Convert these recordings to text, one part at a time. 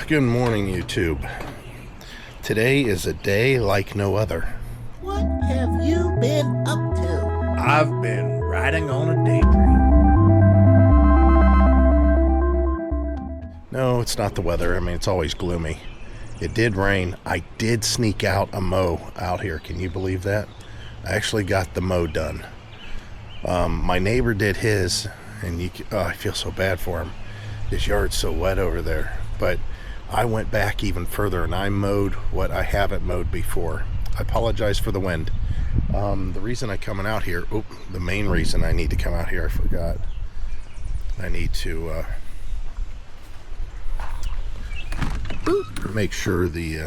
Good morning, YouTube. Today is a day like no other. What have you been up to? I've been riding on a daydream. No, it's not the weather. I mean, it's always gloomy. It did rain. I did sneak out a mow out here. Can you believe that? I actually got the mow done. My neighbor did his, and I feel so bad for him. His yard's so wet over there. But I went back even further and I mowed what I haven't mowed before. I apologize for the wind. The reason I'm coming out here, the main reason I need to come out here, I forgot. I need to make sure the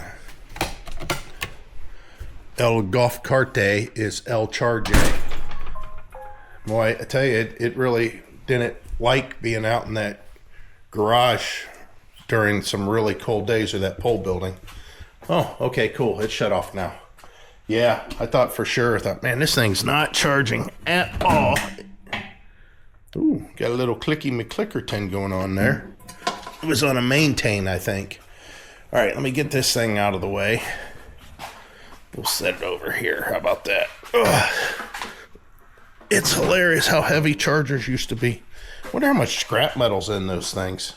El Golf Carte is El Charge. Boy, I tell you, it really didn't like being out in that garage during some really cold days or that pole building. Oh, okay, cool. It's shut off now. Yeah, I thought for sure. I thought, man, this thing's not charging at all. Ooh, got a little clicky McClickerton going on there. It was on a maintain, I think. All right, let me get this thing out of the way. We'll set it over here. How about that? Ugh. It's hilarious how heavy chargers used to be. Wonder how much scrap metal's in those things.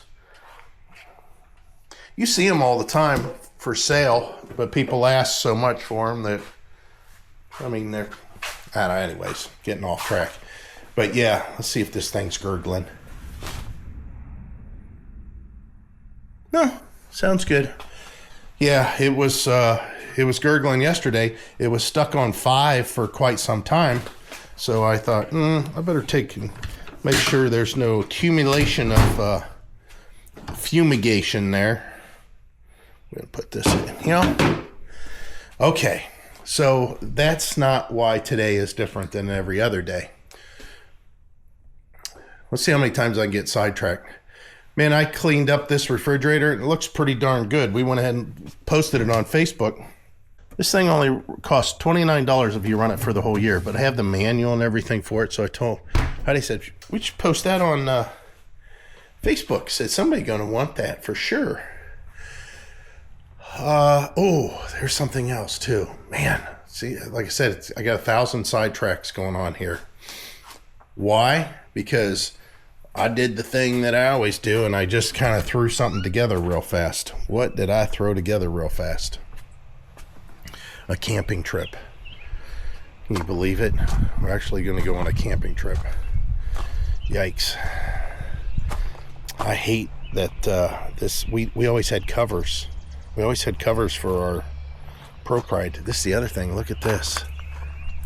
You see them all the time for sale, but people ask so much for them that, I mean, they're, I don't know, anyways, getting off track. But yeah, let's see if this thing's gurgling. No, sounds good. Yeah, it was gurgling yesterday. It was stuck on 5 for quite some time. So I thought, I better make sure there's no accumulation of fumigation there. I'm going to put this in here. Okay, so that's not why today is different than every other day. Let's see how many times I can get sidetracked. Man, I cleaned up this refrigerator. It looks pretty darn good. We went ahead and posted it on Facebook. This thing only costs $29 if you run it for the whole year, but I have the manual and everything for it. So I told Heidi, said, we should post that on Facebook. Said somebody going to want that for sure. There's something else too. Man, see, like I said, I got 1,000 sidetracks going on here. Why? Because I did the thing that I always do, and I just kind of threw something together real fast. What did I throw together real fast? A camping trip. Can you believe it? We're actually going to go on a camping trip. Yikes. I hate that we always had covers. We always had covers for our Pro Pride. This is the other thing. Look at this.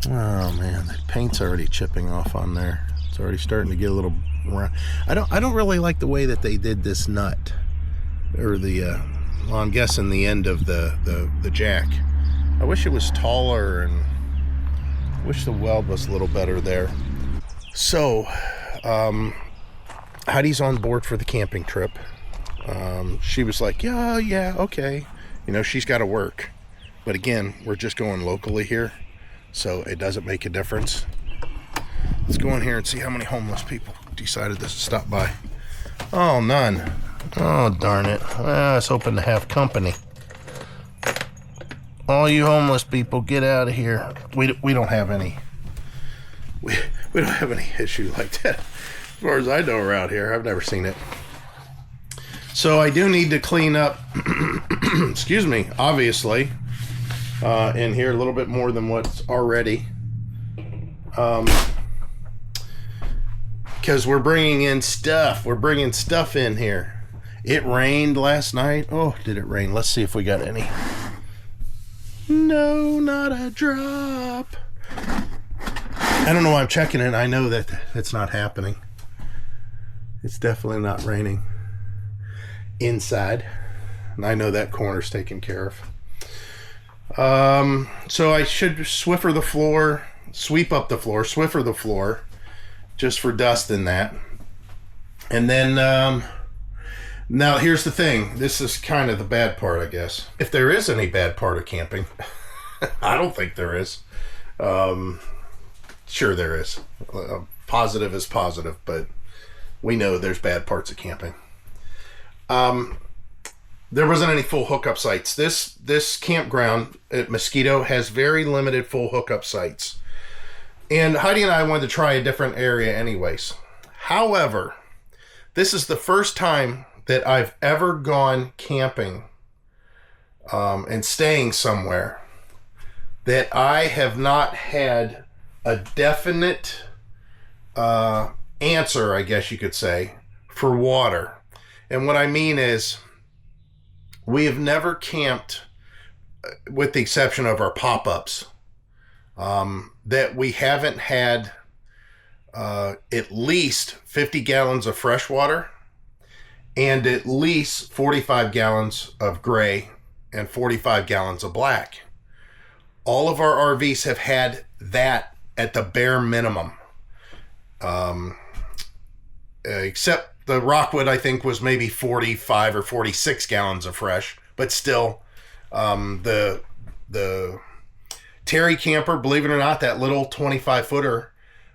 Oh man, the paint's already chipping off on there. It's already starting to get a little round. I don't really like the way that they did this nut, or the well, I'm guessing the end of the jack. I wish it was taller, and wish the weld was a little better there. So, Heidi's on board for the camping trip. She was like, yeah, okay. You know, she's got to work. But again, we're just going locally here, so it doesn't make a difference. Let's go in here and see how many homeless people decided to stop by. Oh, none. Oh, darn it. I was hoping to have company. All you homeless people, get out of here. We don't have any. We don't have any issue like that. As far as I know around here, I've never seen it. So I do need to clean up, excuse me, obviously, in here a little bit more than what's already. Because we're bringing in stuff. We're bringing stuff in here. It rained last night. Oh, did it rain? Let's see if we got any. No, not a drop. I don't know why I'm checking it. I know that it's not happening. It's definitely not raining inside. And I know that corner's taken care of. So I should Swiffer the floor, sweep up the floor, Swiffer the floor, just for dust in that. And then, now here's the thing. This is kind of the bad part, I guess. If there is any bad part of camping, I don't think there is. Sure there is. Positive is positive, but we know there's bad parts of camping. there wasn't any full hookup sites. This campground at Mosquito has very limited full hookup sites. And Heidi and I wanted to try a different area anyways. However, this is the first time that I've ever gone camping and staying somewhere that I have not had a definite answer, I guess you could say, for water. And what I mean is, we have never camped, with the exception of our pop-ups, that we haven't had at least 50 gallons of fresh water and at least 45 gallons of gray and 45 gallons of black. All of our RVs have had that at the bare minimum. Except the Rockwood, I think, was maybe 45 or 46 gallons of fresh, but still, the Terry camper, believe it or not, that little 25 footer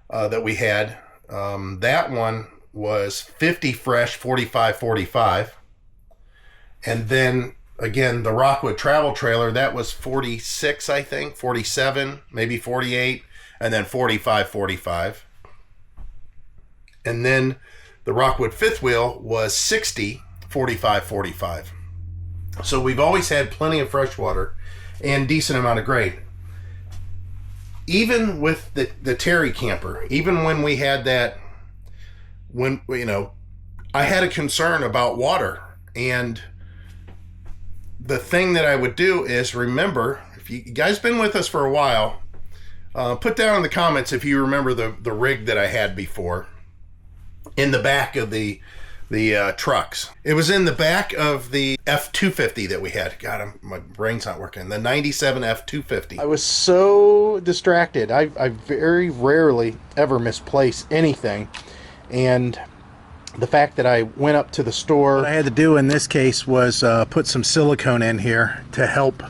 that we had, that one was 50 fresh, 45. And then again, the Rockwood travel trailer, that was 46, I think, 47, maybe 48, and then 45. And then the Rockwood fifth wheel was 60, 45. So we've always had plenty of fresh water and decent amount of grade. Even with the Terry camper, even when we had that, when, you know, I had a concern about water. And the thing that I would do is, remember, if you guys been with us for a while, put down in the comments if you remember the rig that I had before in the back of the trucks. It was in the back of the F-250 that we had. God, my brain's not working. The 97 F-250. I was so distracted. I very rarely ever misplace anything. And the fact that I went up to the store, what I had to do in this case was put some silicone in here to help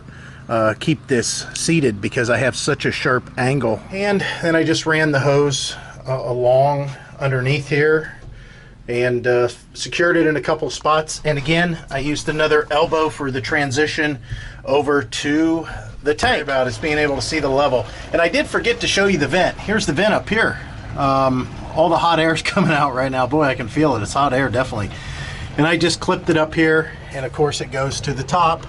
keep this seated because I have such a sharp angle. And then I just ran the hose along underneath here and secured it in a couple spots. And again, I used another elbow for the transition over to the tank. About is being able to see the level. And I did forget to show you the vent. Here's the vent up here. All the hot air's coming out right now. Boy, I can feel it. It's hot air, definitely. And I just clipped it up here, and of course it goes to the top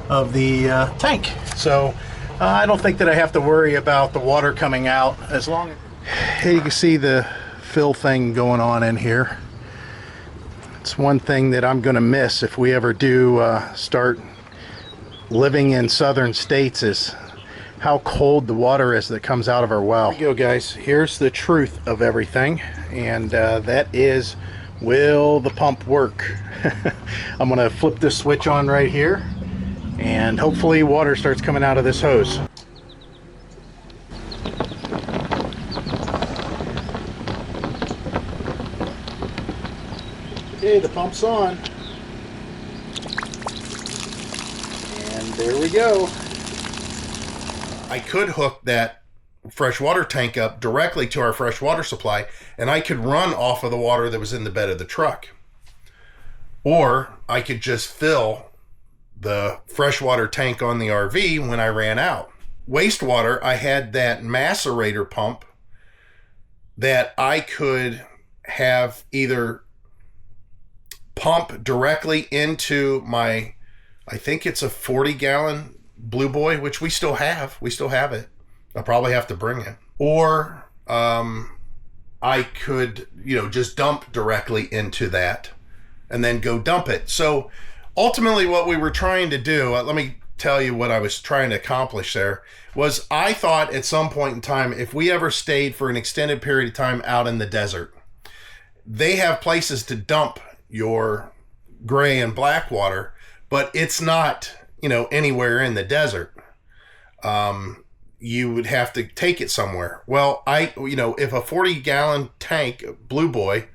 of the tank. So I don't think that I have to worry about the water coming out as long as... Here you can see the fill thing going on in here. It's one thing that I'm going to miss if we ever do start living in southern states, is how cold the water is that comes out of our well. Here we go, guys. Here's the truth of everything, and that is, will the pump work? I'm going to flip this switch on right here, and hopefully water starts coming out of this hose. Okay, the pump's on. And there we go. I could hook that freshwater tank up directly to our fresh water supply, and I could run off of the water that was in the bed of the truck. Or I could just fill the freshwater tank on the RV when I ran out. Wastewater, I had that macerator pump that I could have either pump directly into my, I think it's a 40-gallon Blue Boy, which we still have. We still have it. I'll probably have to bring it. Or I could, just dump directly into that and then go dump it. So ultimately what we were trying to do, let me tell you what I was trying to accomplish there, was I thought at some point in time, if we ever stayed for an extended period of time out in the desert, they have places to dump your gray and black water, but it's not, anywhere in the desert. You would have to take it somewhere. Well, if a 40-gallon tank, Blue Boy,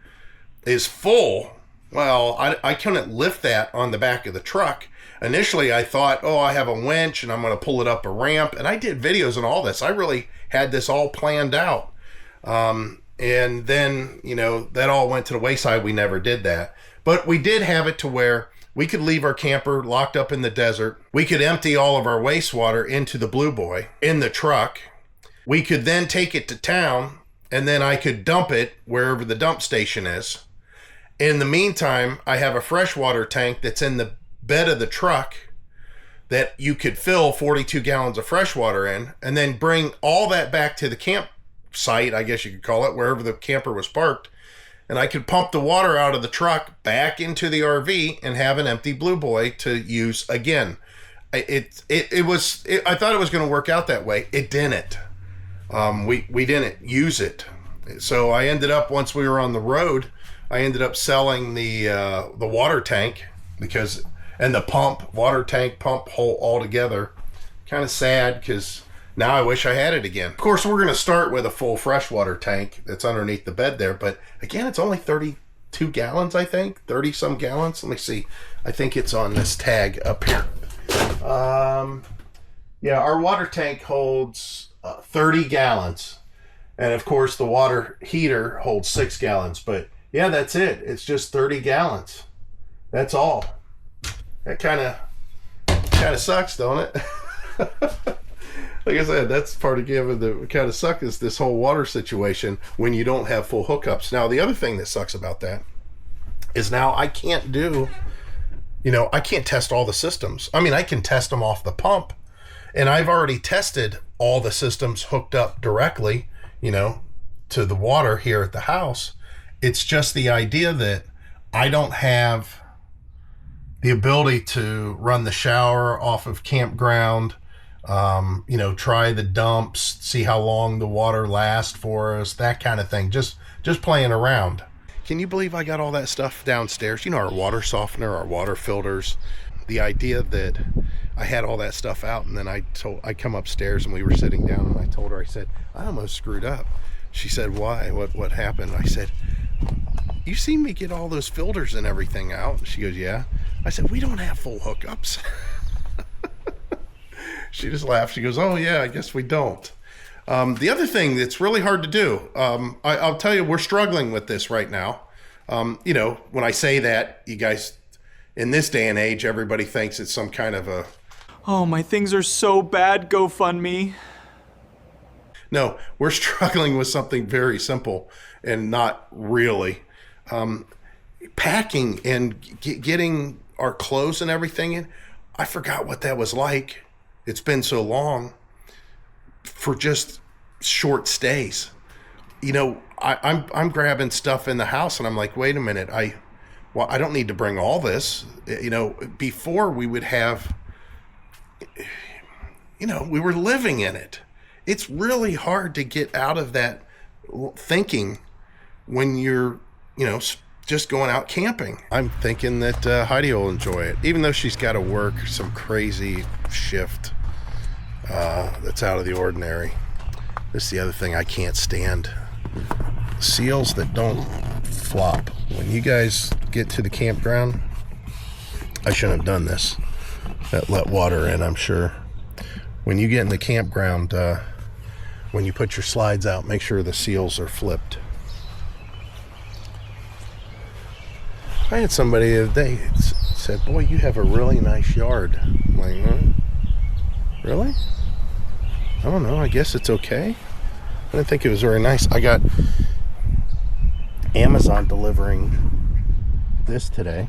is full, well, I couldn't lift that on the back of the truck. Initially, I thought, I have a winch and I'm going to pull it up a ramp. And I did videos and all this. I really had this all planned out. And then, that all went to the wayside. We never did that. But we did have it to where we could leave our camper locked up in the desert. We could empty all of our wastewater into the Blue Boy in the truck. We could then take it to town, and then I could dump it wherever the dump station is. In the meantime, I have a freshwater tank that's in the bed of the truck that you could fill 42 gallons of fresh water in, and then bring all that back to the campsite, I guess you could call it, wherever the camper was parked. And I could pump the water out of the truck back into the RV and have an empty Blue Boy to use again. I thought it was going to work out that way. It didn't. We didn't use it. So I ended up, once we were on the road, I ended up selling the water tank and the water tank pump hole all together. Kind of sad, because now I wish I had it again. Of course, we're going to start with a full freshwater tank that's underneath the bed there. But again, it's only 32 gallons, I think. 30 some gallons. Let me see. I think it's on this tag up here. Yeah, our water tank holds 30 gallons. And of course, the water heater holds 6 gallons. But yeah, that's it. It's just 30 gallons. That's all. That kind of sucks, don't it? Like I said, that's part of giving the kind of suck is this whole water situation when you don't have full hookups. Now, the other thing that sucks about that is now I can't I can't test all the systems. I mean, I can test them off the pump, and I've already tested all the systems hooked up directly, to the water here at the house. It's just the idea that I don't have the ability to run the shower off of campground, try the dumps, see how long the water lasts for us, that kind of thing. Just playing around. Can you believe I got all that stuff downstairs? Our water softener, our water filters. The idea that I had all that stuff out, and then I come upstairs and we were sitting down, and I told her, I said, I almost screwed up. She said, why? What happened? I said, you seen me get all those filters and everything out? She goes, yeah. I said, we don't have full hookups. She just laughed. She goes, oh yeah, I guess we don't. The other thing that's really hard to do, I'll tell you, we're struggling with this right now. When I say that, you guys, in this day and age, everybody thinks it's some kind of a... Oh, my things are so bad, GoFundMe. No, we're struggling with something very simple and not really. Packing and getting our clothes and everything in, I forgot what that was like. It's been so long for just short stays. I'm grabbing stuff in the house and I'm like, wait a minute, I don't need to bring all this. Before we would have, we were living in it. It's really hard to get out of that thinking when you're, just going out camping. I'm thinking that Heidi will enjoy it, even though she's got to work some crazy shift that's out of the ordinary. This is the other thing I can't stand. Seals that don't flop. When you guys get to the campground, I shouldn't have done this. That let water in, I'm sure. When you get in the campground, when you put your slides out, make sure the seals are flipped. I had somebody the other day said, boy, you have a really nice yard. I'm like, really? I don't know. I guess it's okay. I didn't think it was very nice. I got Amazon delivering this today.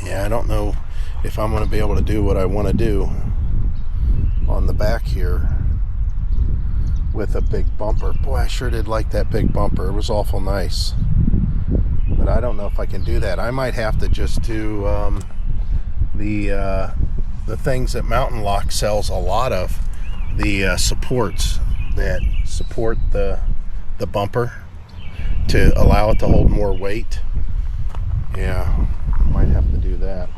Yeah, I don't know if I'm going to be able to do what I want to do on the back here with a big bumper. Boy, I sure did like that big bumper. It was awful nice. But I don't know if I can do that. I might have to just do the things that Mountain Lock sells a lot of. The supports that support the bumper to allow it to hold more weight. Yeah, I might have to do that.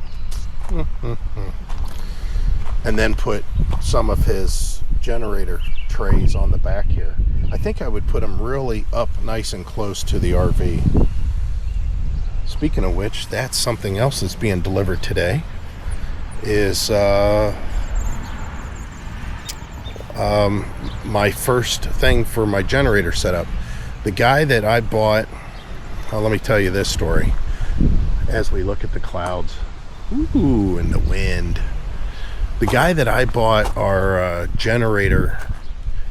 And then put some of his generator trays on the back here. I think I would put them really up nice and close to the RV. Speaking of which, that's something else that's being delivered today. Is my first thing for my generator setup. The guy that I bought Well, let me tell you this story. As we look at the clouds, ooh, and the wind. The guy that I bought our generator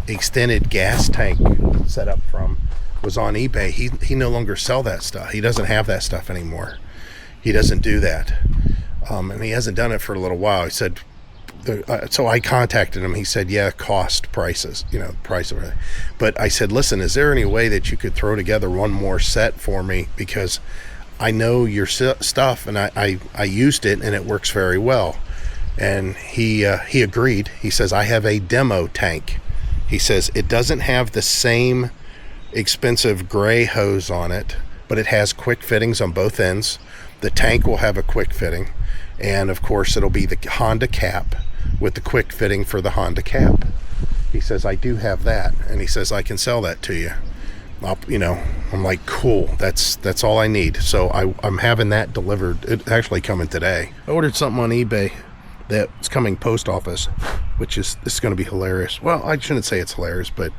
extended gas tank setup from was on eBay. He no longer sell that stuff. He doesn't have that stuff anymore. He doesn't do that. And he hasn't done it for a little while. He said, so I contacted him. He said, yeah, cost prices, price of everything. But I said, listen, is there any way that you could throw together one more set for me? Because I know your stuff, and I used it, and it works very well. And he agreed. He says, I have a demo tank. He says, it doesn't have the same expensive gray hose on it, but it has quick fittings on both ends. The tank will have a quick fitting. And of course, it'll be the Honda cap with the quick fitting for the Honda cap. He says, I do have that. And he says, I can sell that to you. I'm like, cool, that's all I need. So I'm having that delivered. It's actually coming today. I ordered something on eBay that's coming post office, this is going to be hilarious. Well, I shouldn't say it's hilarious, but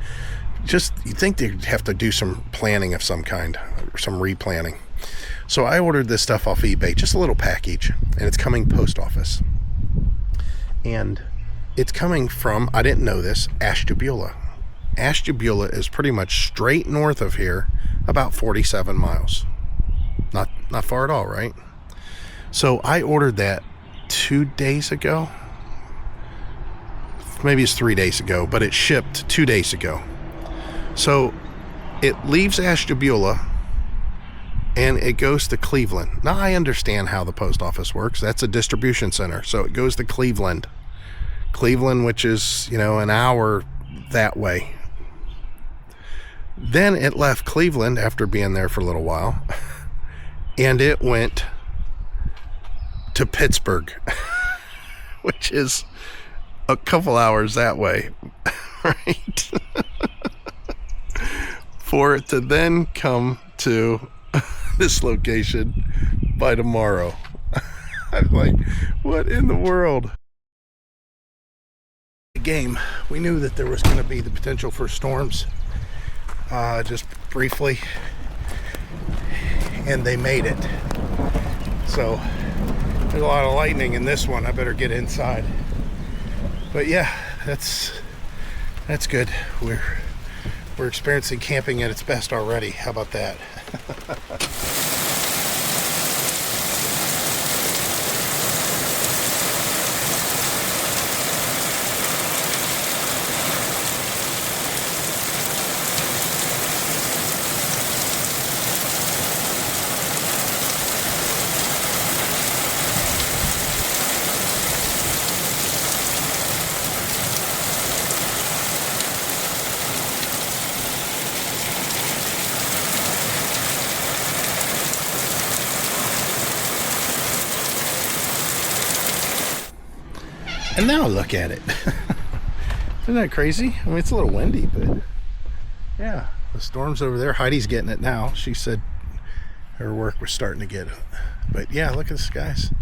just, you think they'd have to do some planning of some kind, or some replanning. So I ordered this stuff off eBay, just a little package, and it's coming post office. And it's coming from, I didn't know this, Ashtabula. Ashtabula is pretty much straight north of here, about 47 miles. Not far at all, right? So I ordered that 2 days ago. Maybe it's 3 days ago, but it shipped 2 days ago. So it leaves Ashtabula and it goes to Cleveland. Now I understand how the post office works. That's a distribution center. So it goes to Cleveland, which is, an hour that way. Then it left Cleveland after being there for a little while, and it went to Pittsburgh, which is a couple hours that way, right? For it to then come to this location by tomorrow. I'm like, what in the world? The game, we knew that there was going to be the potential for storms, just briefly, and they made it. So there's a lot of lightning in this one. I better get inside. But yeah, that's good. We're experiencing camping at its best already. How about that? And now look at it. Isn't that crazy? I mean, it's a little windy, but yeah, the storm's over there. Heidi's getting it now. She said her work was starting to get it. But yeah, look at the skies.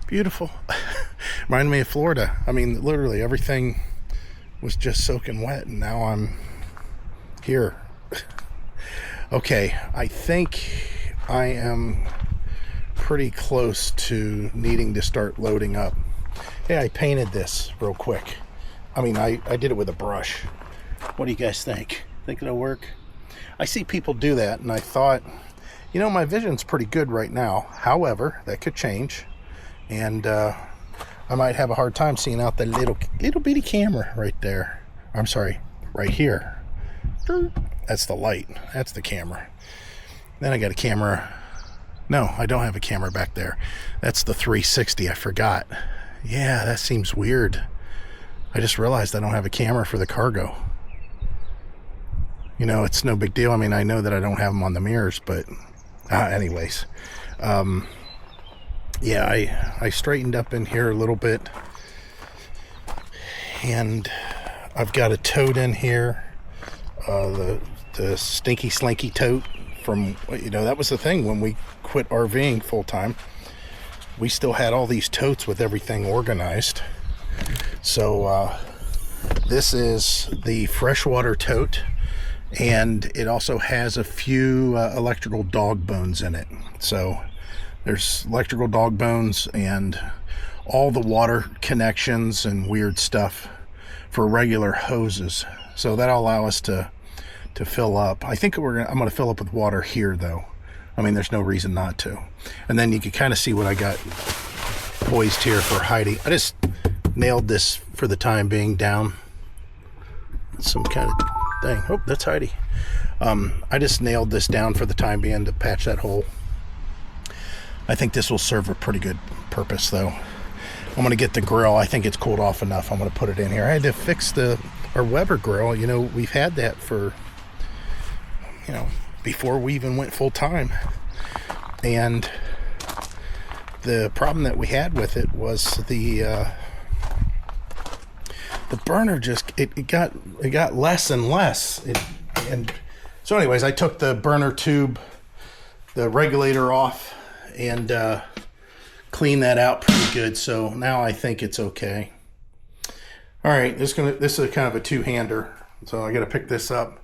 Beautiful. Reminded me of Florida. I mean, literally everything was just soaking wet, and now I'm here. Okay, I think I am pretty close to needing to start loading up. Hey, I painted this real quick. I mean, I did it with a brush. What do you guys think? Think it'll work? I see people do that, and I thought, my vision's pretty good right now. However, that could change, and I might have a hard time seeing out the little bitty camera right there. I'm sorry, right here. That's the light. That's the camera. Then I got a camera. No, I don't have a camera back there. That's the 360. I forgot. Yeah, that seems weird. I just realized I don't have a camera for the cargo. It's no big deal. I mean, I know that I don't have them on the mirrors, but anyways. Yeah, I straightened up in here a little bit. And I've got a tote in here. The stinky slinky tote from, that was the thing when we quit RVing full time. We still had all these totes with everything organized. So this is the freshwater tote, and it also has a few electrical dog bones in it. So there's electrical dog bones and all the water connections and weird stuff for regular hoses. So that'll allow us to fill up. I think I'm gonna fill up with water here though. I mean, there's no reason not to. And then you can kind of see what I got poised here for Heidi. I just nailed this for the time being down. Some kind of thing. Oh, that's Heidi. I just nailed this down for the time being to patch that hole. I think this will serve a pretty good purpose though. I'm gonna get the grill. I think it's cooled off enough. I'm gonna put it in here. I had to fix our Weber grill. You know, we've had that for, you know, before we even went full time, and the problem that we had with it was the burner just it got less and less. And so anyways, I took the burner tube, the regulator off, and cleaned that out pretty good. So now I think it's okay. All right, this is kind of a two-hander. So I got to pick this up,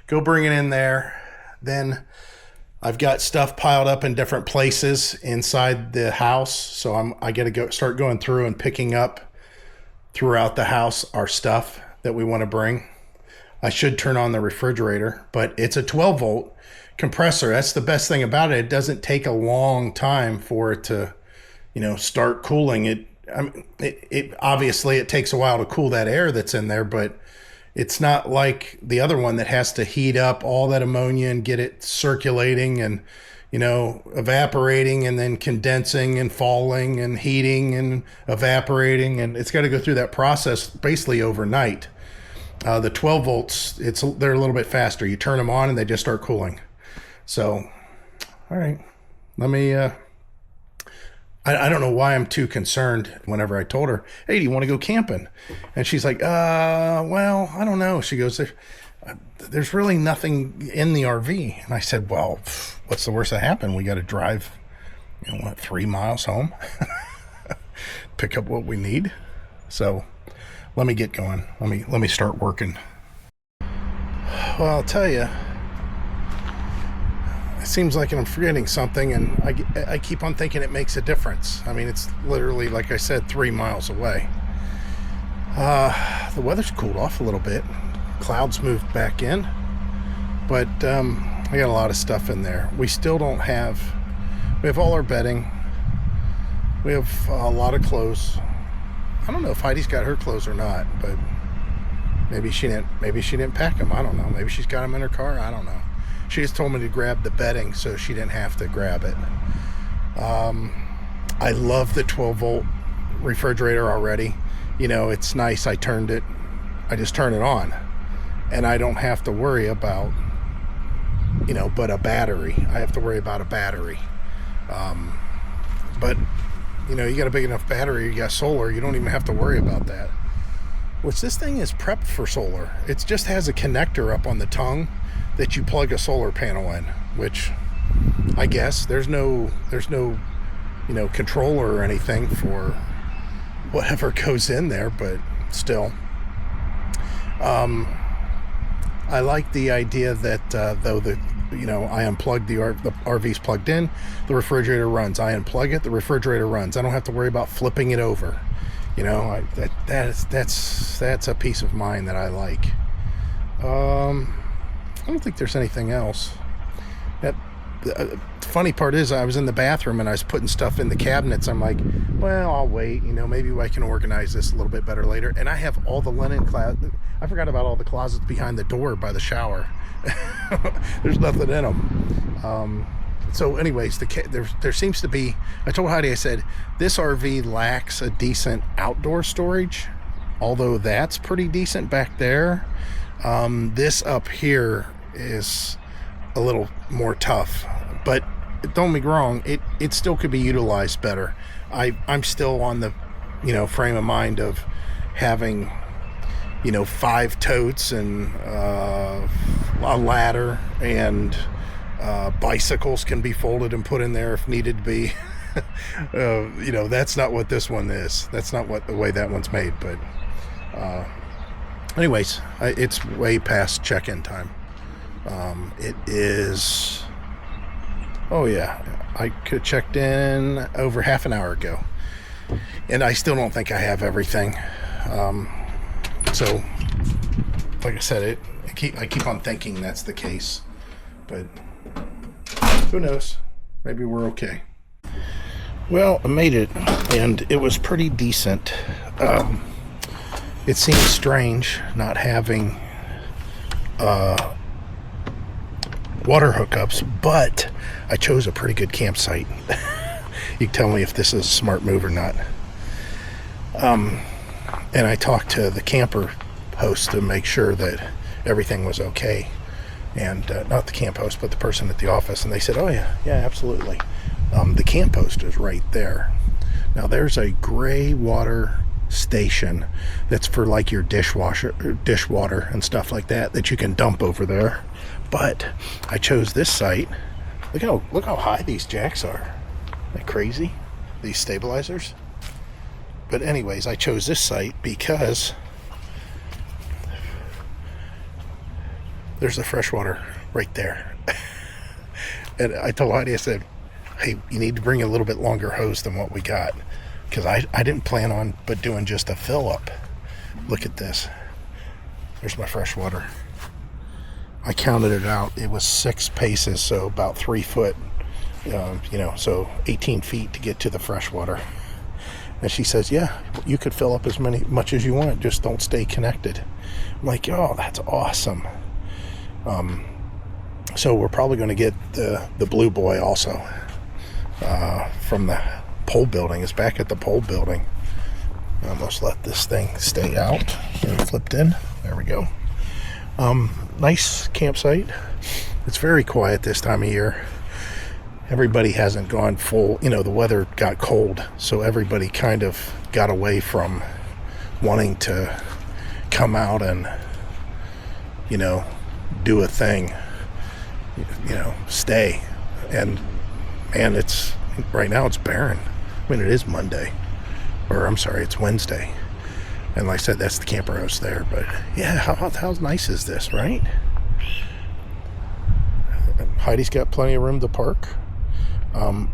go bring it in there. Then I've got stuff piled up in different places inside the house. So I got to start going through and picking up throughout the house our stuff that we want to bring. I should turn on the refrigerator, but it's a 12-volt compressor. That's the best thing about it. It doesn't take a long time for it to, you know, start cooling. It obviously it takes a while to cool that air that's in there, but it's not like the other one that has to heat up all that ammonia and get it circulating and, you know, evaporating and then condensing and falling and heating and evaporating. And it's got to go through that process basically overnight. The 12 volts, they're a little bit faster. You turn them on and they just start cooling. So, all right, let me, I don't know why I'm too concerned whenever I told her, hey, do you want to go camping? And she's like, well, I don't know. She goes, there's really nothing in the RV. And I said, well, what's the worst that happened? We got to drive, 3 miles home, pick up what we need. So let me get going. Let me start working. Well, I'll tell you, it seems like I'm forgetting something, and I keep on thinking it makes a difference. I mean, it's literally, like I said, 3 miles away. The weather's cooled off a little bit. Clouds moved back in, but I got a lot of stuff in there. We still don't have, we have all our bedding. We have a lot of clothes. I don't know if Heidi's got her clothes or not, but maybe she didn't pack them. I don't know. Maybe she's got them in her car. I don't know. She just told me to grab the bedding so she didn't have to grab it. I love the 12-volt refrigerator already. It's nice. I just turn it on, and I don't have to worry about, but a battery. I have to worry about a battery. But, you got a big enough battery, you got solar, you don't even have to worry about that. Which this thing is prepped for solar. It just has a connector up on the tongue that you plug a solar panel in, which I guess there's no controller or anything for whatever goes in there, but still. I like the idea that though I unplug the RV's plugged in, the refrigerator runs. I unplug it, the refrigerator runs. I don't have to worry about flipping it over. That's a peace of mind that I like. I don't think there's anything else. The funny part is I was in the bathroom and I was putting stuff in the cabinets. I'm like, well, I'll wait. Maybe I can organize this a little bit better later. And I have all the linen closet. I forgot about all the closets behind the door by the shower. There's nothing in them. So anyways, there seems to be, I told Heidi, I said, this RV lacks a decent outdoor storage, although that's pretty decent back there. This up here is a little more tough, but don't get me wrong, it still could be utilized better. I'm still on the, frame of mind of having, 5 totes and a ladder, and bicycles can be folded and put in there if needed to be. That's not what this one is. That's not the way that one's made, but anyways, it's way past check-in time. It is, oh yeah, I could have checked in over half an hour ago, and I still don't think I have everything. So like I said, I keep on thinking that's the case, but who knows? Maybe we're okay. Well, I made it, and it was pretty decent. It seems strange not having water hookups, but I chose a pretty good campsite. You can tell me if this is a smart move or not. And I talked to the camper host to make sure that everything was okay, and not the camp host, but the person at the office, and they said, oh yeah, absolutely. The camp host is right there. Now there's a gray water station that's for like your dishwater and stuff like that you can dump over there, but I chose this site. Look how high these jacks are. Isn't that crazy? These stabilizers. But anyways, I chose this site because there's the freshwater right there. And I told Heidi, I said, hey, you need to bring a little bit longer hose than what we got, because I didn't plan on but doing just a fill up. Look at this. There's my freshwater. I counted it out. It was 6 paces, so about 3 foot, so 18 feet to get to the freshwater. And she says, yeah, you could fill up as much as you want, just don't stay connected. I'm like, oh, that's awesome. So we're probably going to get the Blue Boy also from the pole building. It's back at the pole building. I almost let this thing stay out and flipped in. There we go. Nice campsite. It's very quiet this time of year. Everybody hasn't gone full, the weather got cold, so everybody kind of got away from wanting to come out and, do a thing, stay. And man, right now it's barren. I mean, it is Monday, or I'm sorry, it's Wednesday. And like I said, that's the camper house there. But yeah, how nice is this, right? Heidi's got plenty of room to park.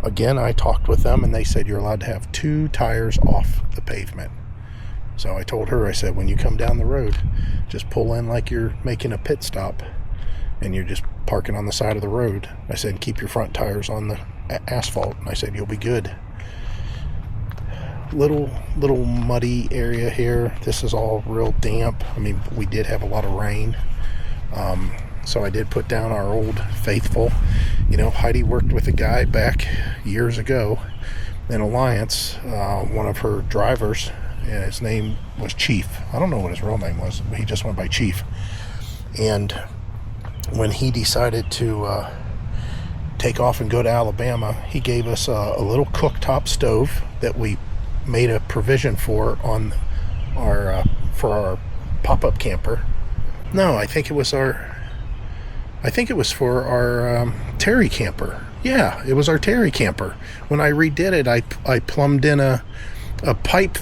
Again, I talked with them, and they said you're allowed to have 2 tires off the pavement. So I told her, I said, when you come down the road, just pull in like you're making a pit stop, and you're just parking on the side of the road. I said, keep your front tires on the asphalt. And I said, you'll be good. Little muddy area here. This is all real damp. I mean, we did have a lot of rain. So I did put down our old faithful. Heidi worked with a guy back years ago in Alliance, one of her drivers, and his name was Chief. I don't know what his real name was, but he just went by Chief. And when he decided to take off and go to Alabama, he gave us a little cooktop stove that we made a provision for on our for our pop-up camper. No, I think it was for our Terry camper. Yeah, it was our Terry camper. When I redid it, I plumbed in a pipe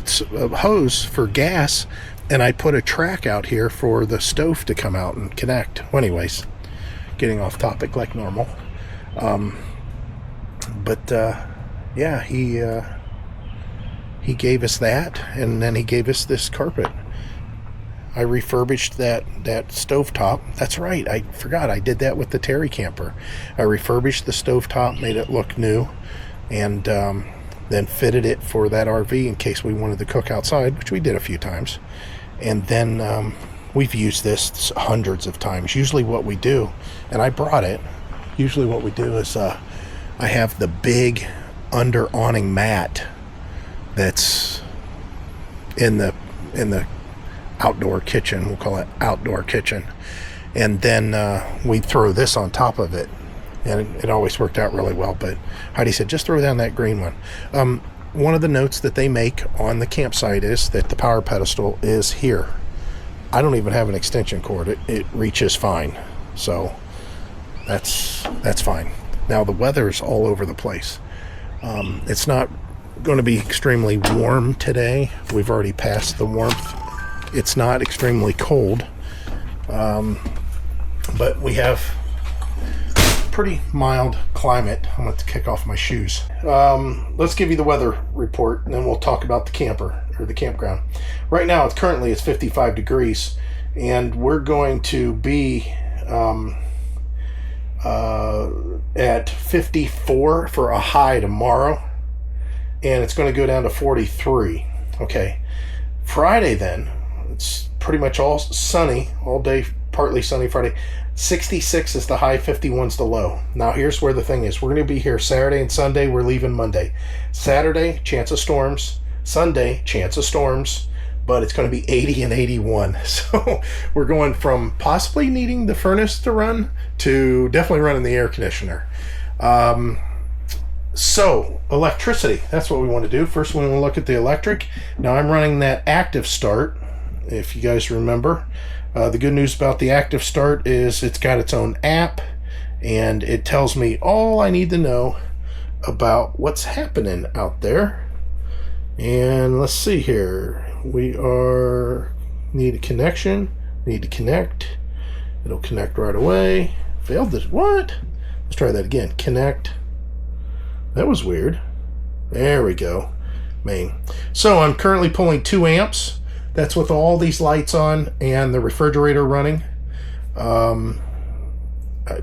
hose for gas, and I put a track out here for the stove to come out and connect. Well, anyways, getting off topic like normal. Yeah, he gave us that, and then he gave us this carpet. I refurbished that stovetop. That's right, I forgot I did that with the Terry camper. I refurbished the stovetop, made it look new, and then fitted it for that RV in case we wanted to cook outside, which we did a few times. And then we've used this hundreds of times. Usually what we do, and I brought it, usually what we do is I have the big under awning mat that's in the outdoor kitchen. We'll call it outdoor kitchen. And then we throw this on top of it. And it always worked out really well. But Heidi said, just throw down that green one. One of the notes that they make on the campsite is that the power pedestal is here. I don't even have an extension cord. It reaches fine. So that's fine. Now the weather's all over the place. It's not going to be extremely warm today. We've already passed the warmth. It's not extremely cold. but we have pretty mild climate. I'm going to kick off my shoes. Let's give you the weather report, and then we'll talk about the camper or the campground. Right now, it's 55 degrees, and we're going to be at 54 for a high tomorrow, and it's going to go down to 43. Okay, Friday then, it's pretty much all sunny all day, partly sunny Friday. 66 is the high, 51's the low. Now here's where the thing is. We're going to be here Saturday and Sunday. We're leaving Monday. Saturday, chance of storms. Sunday, chance of storms. But it's going to be 80 and 81. So we're going from possibly needing the furnace to run to definitely running the air conditioner. So electricity, that's what we want to do. First we want to look at the electric. Now I'm running that active start, if you guys remember. The good news about the active start is it's got its own app, and it tells me all I need to know about what's happening out there. And let's see here. We need a connection. Need to connect. It'll connect right away. Failed this. What? Let's try that again. Connect. That was weird. There we go. Main. So I'm currently pulling 2 amps. That's with all these lights on and the refrigerator running.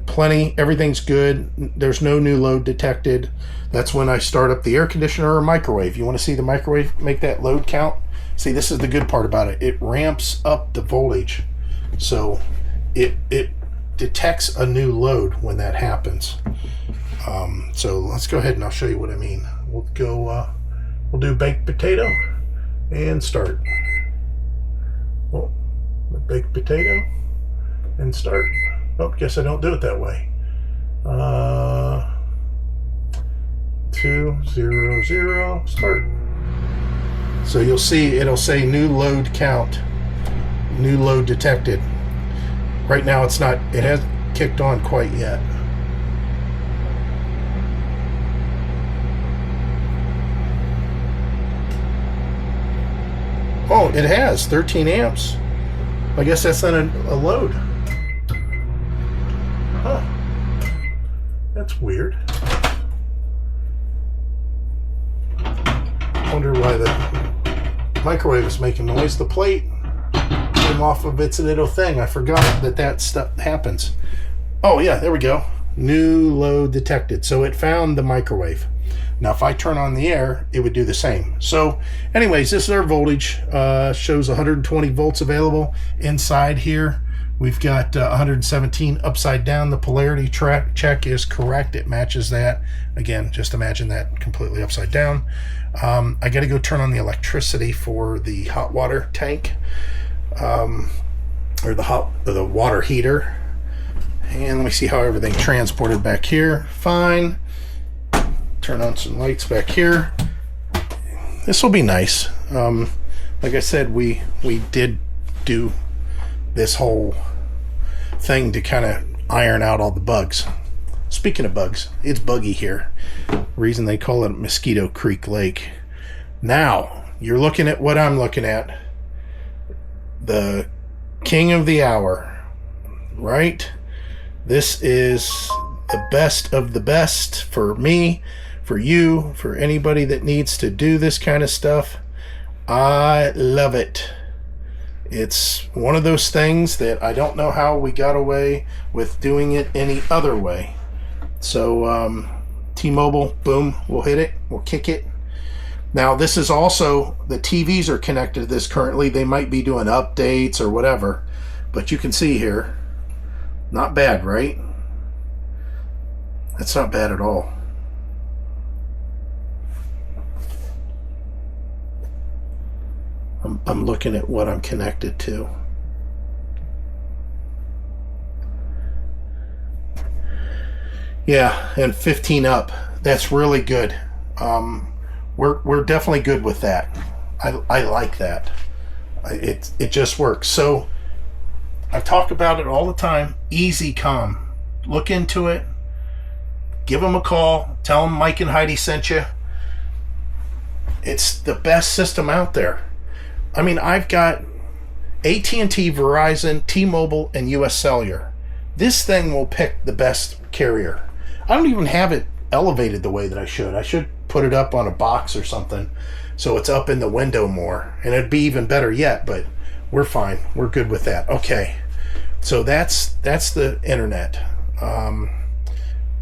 Plenty. Everything's good. There's no new load detected. That's when I start up the air conditioner or microwave. You want to see the microwave make that load count? See, this is the good part about it. It ramps up the voltage. So it detects a new load when that happens. So let's go ahead and I'll show you what I mean. We'll do baked potato and start. Well, baked potato and start. Oh, guess I don't do it that way. 200 start. So you'll see it'll say new load count, new load detected. Right now it hasn't kicked on quite yet. Oh, it has 13 amps. I guess that's not a load. Huh. That's weird. Wonder why the microwave is making noise. The plate came off of its little thing. I forgot that stuff happens. Oh yeah, there we go. New load detected. So it found the microwave. Now if I turn on the air, it would do the same. So anyways, this is our voltage. Shows 120 volts available. Inside here we've got 117 upside down. The polarity check is correct. It matches that. Again, just imagine that completely upside down. I got to go turn on the electricity for the hot water tank, or the water heater. And let me see how everything transported back here. Fine. Turn on some lights back here. This will be nice. Like I said, we did do this whole thing to kind of iron out all the bugs. Speaking of bugs, it's buggy here. Reason they call it Mosquito Creek Lake. Now, you're looking at what I'm looking at. The king of the hour, right? This is the best of the best for me, for you, for anybody that needs to do this kind of stuff. I love it. It's one of those things that I don't know how we got away with doing it any other way. So T-Mobile, boom, we'll hit it, we'll kick it. Now this is also, the TVs are connected to this currently. They might be doing updates or whatever, but you can see here, not bad, right? That's not bad at all. I'm looking at what I'm connected to. Yeah, and 15 up. That's really good. We're definitely good with that. I like that. It just works. So I talk about it all the time. EasyCom. Look into it. Give them a call. Tell them Mike and Heidi sent you. It's the best system out there. I mean, I've got AT&T, Verizon, T-Mobile, and US Cellular. This thing will pick the best carrier. I don't even have it elevated the way that I should. I should put it up on a box or something so it's up in the window more, and it'd be even better yet, but we're fine. We're good with that. Okay, so that's the internet.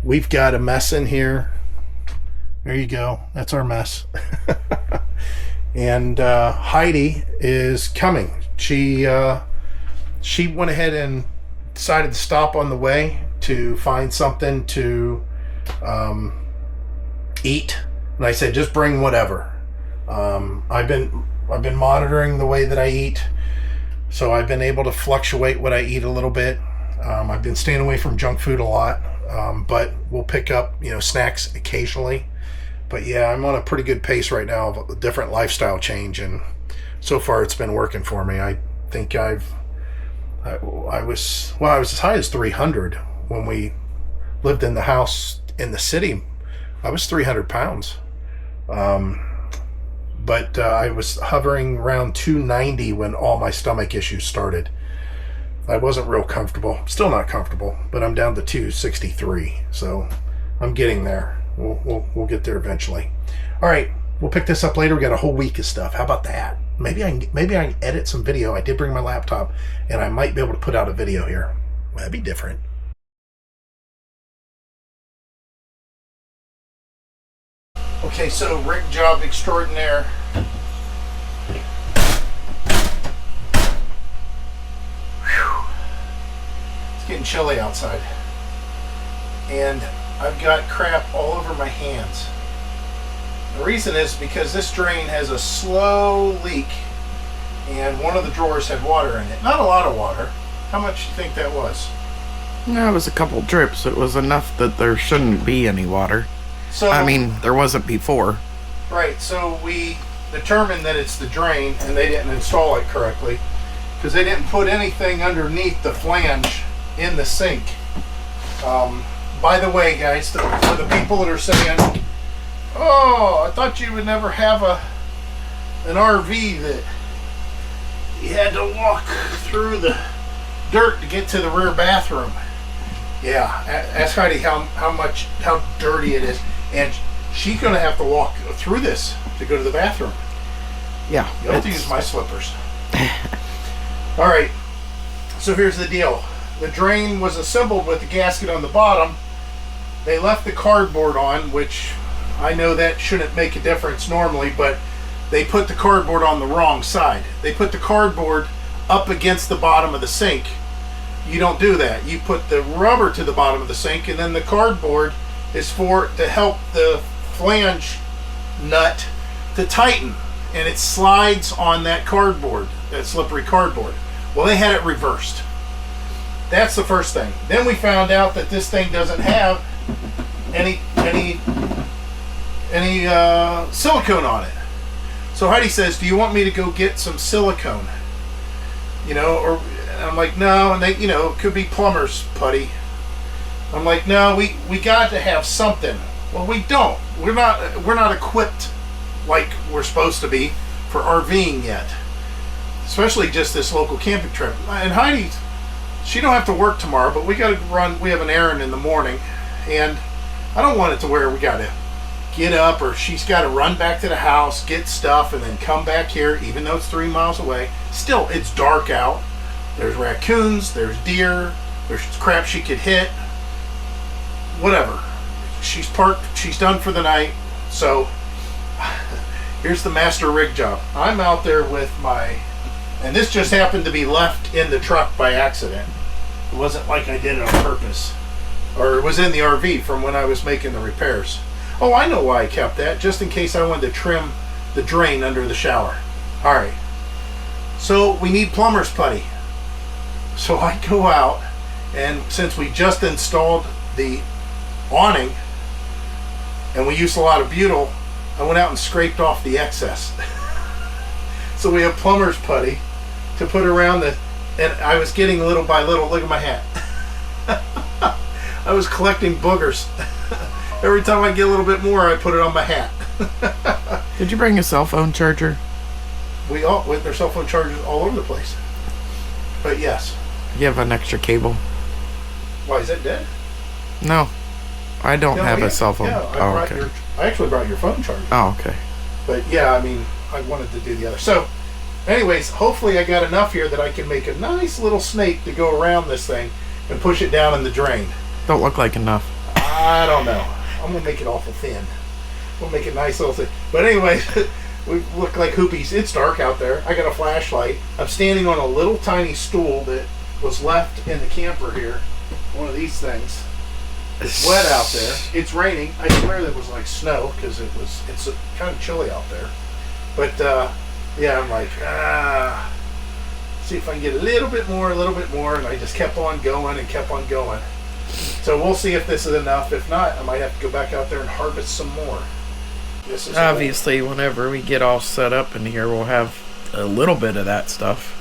We've got a mess in here. There you go. That's our mess. And Heidi is coming. She went ahead and decided to stop on the way to find something to eat, and I said, just bring whatever. I've been monitoring the way that I eat, so I've been able to fluctuate what I eat a little bit. I've been staying away from junk food a lot, but we'll pick up snacks occasionally. But yeah, I'm on a pretty good pace right now of a different lifestyle change, and so far it's been working for me. I think I was as high as 300 when we lived in the house in the city. I was 300 pounds. But I was hovering around 290 when all my stomach issues started. I wasn't real comfortable. Still not comfortable, but I'm down to 263. So I'm getting there. We'll get there eventually. All right, we'll pick this up later. We got a whole week of stuff. How about that? Maybe I can edit some video. I did bring my laptop, and I might be able to put out a video here. That'd be different. Okay, so rig job extraordinaire. Whew. It's getting chilly outside. And I've got crap all over my hands. The reason is because this drain has a slow leak, and one of the drawers had water in it. Not a lot of water. How much do you think that was? No, it was a couple drips. It was enough that there shouldn't be any water. So, I mean, there wasn't before. Right, so we determined that it's the drain, and they didn't install it correctly because they didn't put anything underneath the flange in the sink. By the way, guys, for the people that are saying, oh, I thought you would never have an RV that you had to walk through the dirt to get to the rear bathroom. Yeah, ask Heidi how dirty it is. And she's going to have to walk through this to go to the bathroom. Yeah. You'll have to use my slippers. All right. So here's the deal. The drain was assembled with the gasket on the bottom. They left the cardboard on, which I know that shouldn't make a difference normally, but they put the cardboard on the wrong side. They put the cardboard up against the bottom of the sink. You don't do that. You put the rubber to the bottom of the sink, and then the cardboard is to help the flange nut to tighten, and it slides on that cardboard, that slippery cardboard. Well, they had it reversed. That's the first thing. Then we found out that this thing doesn't have any silicone on it. So Heidi says, do you want me to go get some silicone? And I'm like, no. And they, it could be plumber's putty. I'm like, no, we got to have something. Well, we don't. We're not equipped like we're supposed to be for RVing yet. Especially just this local camping trip. And Heidi, she don't have to work tomorrow, but we got to run. We have an errand in the morning, and I don't want it to where we got to get up, or she's got to run back to the house, get stuff, and then come back here, even though it's 3 miles away. Still, it's dark out. There's raccoons, there's deer, there's crap she could hit. Whatever. She's parked, she's done for the night. So here's the master rig job. I'm out there with and this just happened to be left in the truck by accident. It wasn't like I did it on purpose. Or it was in the RV from when I was making the repairs. Oh, I know why I kept that, just in case I wanted to trim the drain under the shower. All right. So we need plumber's putty. So I go out, and since we just installed the awning and we used a lot of butyl, I went out and scraped off the excess. So we have plumber's putty to put around and I was getting little by little. Look at my hat. I was collecting boogers. Every time I get a little bit more, I put it on my hat. Did you bring a cell phone charger? With their cell phone chargers all over the place. But yes. You have an extra cable? Why, is that dead? No, I don't have a cell phone. Yeah, Oh, okay. I actually brought your phone charger. Oh, okay. But yeah, I mean, I wanted to do the other. So, anyways, hopefully I got enough here that I can make a nice little snake to go around this thing and push it down in the drain. Don't look like enough. I don't know. I'm gonna make it awful thin. We'll make it nice little thing. But anyway, we look like hoopies. It's dark out there. I got a flashlight. I'm standing on a little tiny stool that was left in the camper here. One of these things. It's wet out there. It's raining. I swear that was like snow because it's kind of chilly out there. But yeah, I'm like, see if I can get a little bit more, and I just kept on going and kept on going. So we'll see if this is enough. If not, I might have to go back out there and harvest some more. This is Obviously, whenever we get all set up in here, we'll have a little bit of that stuff.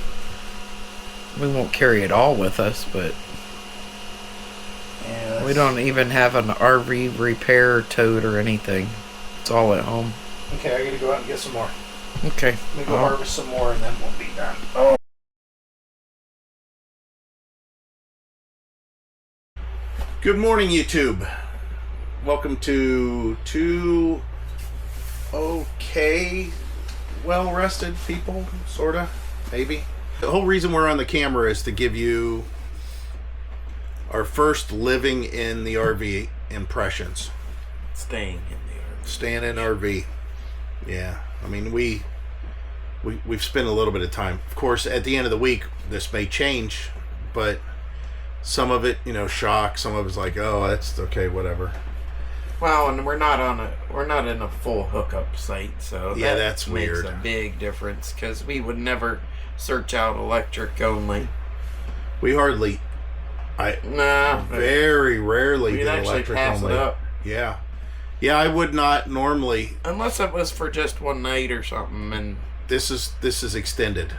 We won't carry it all with us, but yeah, we don't even have an RV repair tote or anything. It's all at home. Okay, I gotta go out and get some more. Okay. Let me go harvest some more, and then we'll be done. Oh. Good morning, YouTube. Welcome to two okay, well-rested people, sorta, maybe. The whole reason we're on the camera is to give you our first living in the RV impressions. Staying in the Staying in RV. Yeah, I mean, we've spent a little bit of time. Of course, at the end of the week, this may change, but some of it, you know, shock. Some of it's like, oh, that's okay, whatever. Well, and we're not in a full hookup site, so yeah, that's weird. Makes a big difference because we would never search out electric only. We hardly, very rarely we'd do actually electric pass only. it up. Yeah, yeah, I would not normally. Unless it was for just one night or something, and This is extended.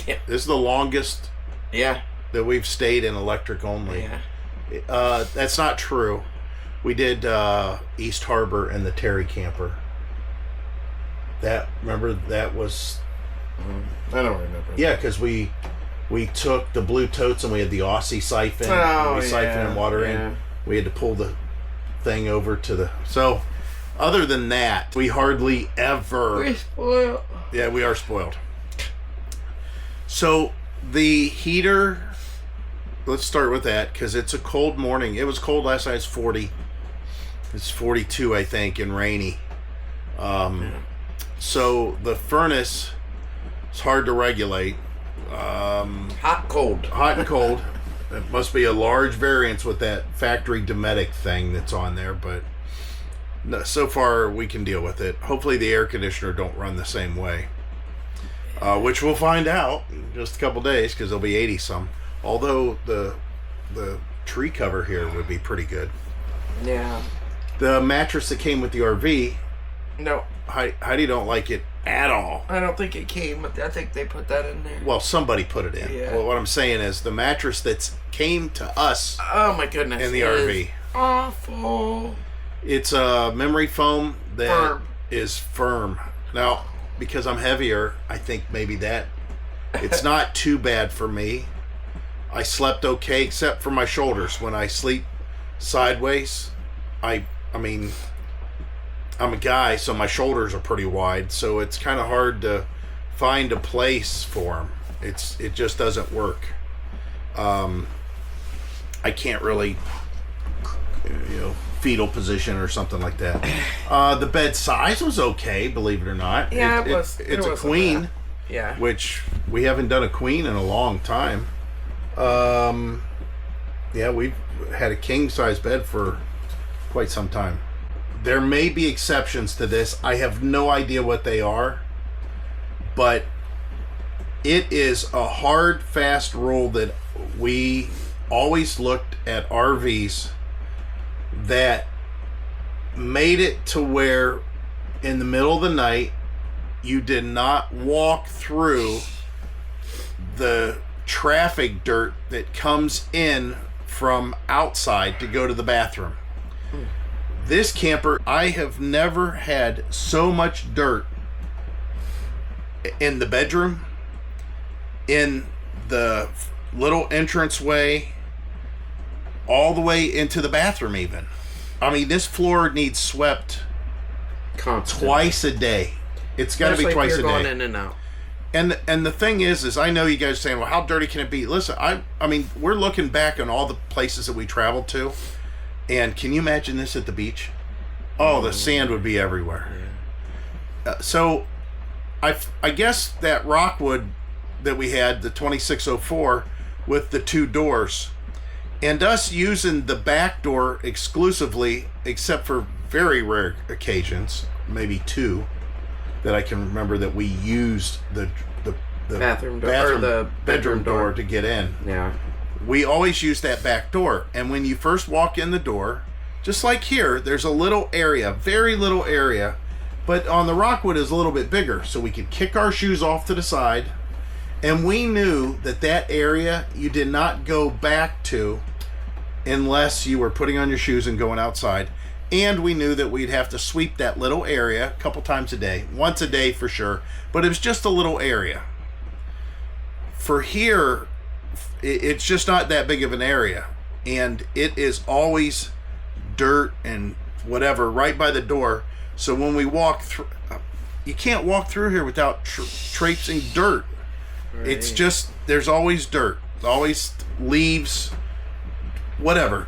yeah, This is the longest yeah, that we've stayed in electric only. yeah. That's not true. We did East Harbor and the Terry camper. Remember that was. I don't remember. Yeah, because we took the blue totes and we had the Aussie siphon. Oh, we siphoning water in. We had to pull the thing over to the. So, other than that, we hardly ever. We're spoiled. Yeah, we are spoiled. So the heater. Let's start with that because it's a cold morning. It was cold last night. It's 40. It's 42, I think, and rainy. So the furnace is hard to regulate. Hot, cold. Hot and cold. It must be a large variance with that factory Dometic thing that's on there, but no, so far we can deal with it. Hopefully the air conditioner don't run the same way, which we'll find out in just a couple days because it'll be 80 some. Although the tree cover here would be pretty good. Yeah. The mattress that came with the RV, No, Heidi don't like it at all. I don't think it came, but I think they put that in there. Well, somebody put it in. Yeah. Well, what I'm saying is the mattress that came to us Oh my goodness. in the it RV. is awful. It's a memory foam that is Firm. firm. Now, because I'm heavier, I think maybe that it's not too bad for me. I slept okay except for my shoulders. When I sleep sideways, I mean, I'm a guy, so my shoulders are pretty wide, so it's kind of hard to find a place for them. It just doesn't work. I can't really, fetal position or something like that. The bed size was okay, believe it or not. Yeah, it was. It's it a wasn't queen, bad. Yeah. which we haven't done a queen in a long time. Yeah, we've had a king size bed for quite some time. There may be exceptions to this. I have no idea what they are, but it is a hard, fast rule that we always looked at RVs that made it to where in the middle of the night you did not walk through the traffic dirt that comes in from outside to go to the bathroom. This camper, I have never had so much dirt in the bedroom, in the little entranceway, all the way into the bathroom even. I mean, this floor needs swept Constant. twice a day. It's got to be Especially if twice you're a going day. in and out. And the thing is I know you guys are saying, well, how dirty can it be? Listen, I mean, we're looking back on all the places that we traveled to, and can you imagine this at the beach? Oh, the sand would be everywhere. So, I guess that Rockwood that we had, the 2604, with the 2 doors, and us using the back door exclusively, except for very rare occasions, maybe 2, that I can remember that we used the Bathroom door, or the bedroom door to get in. Yeah. We always use that back door. And when you first walk in the door, just like here, there's a little area, very little area, but on the Rockwood is a little bit bigger, so we could kick our shoes off to the side. And we knew that that area you did not go back to unless you were putting on your shoes and going outside. And we knew that we'd have to sweep that little area a couple times a day, once a day for sure, but it was just a little area. For here, it's just not that big of an area, and it is always dirt and whatever right by the door. So when we walk through, you can't walk through here without traipsing dirt. Right. It's just, there's always dirt, always leaves, whatever.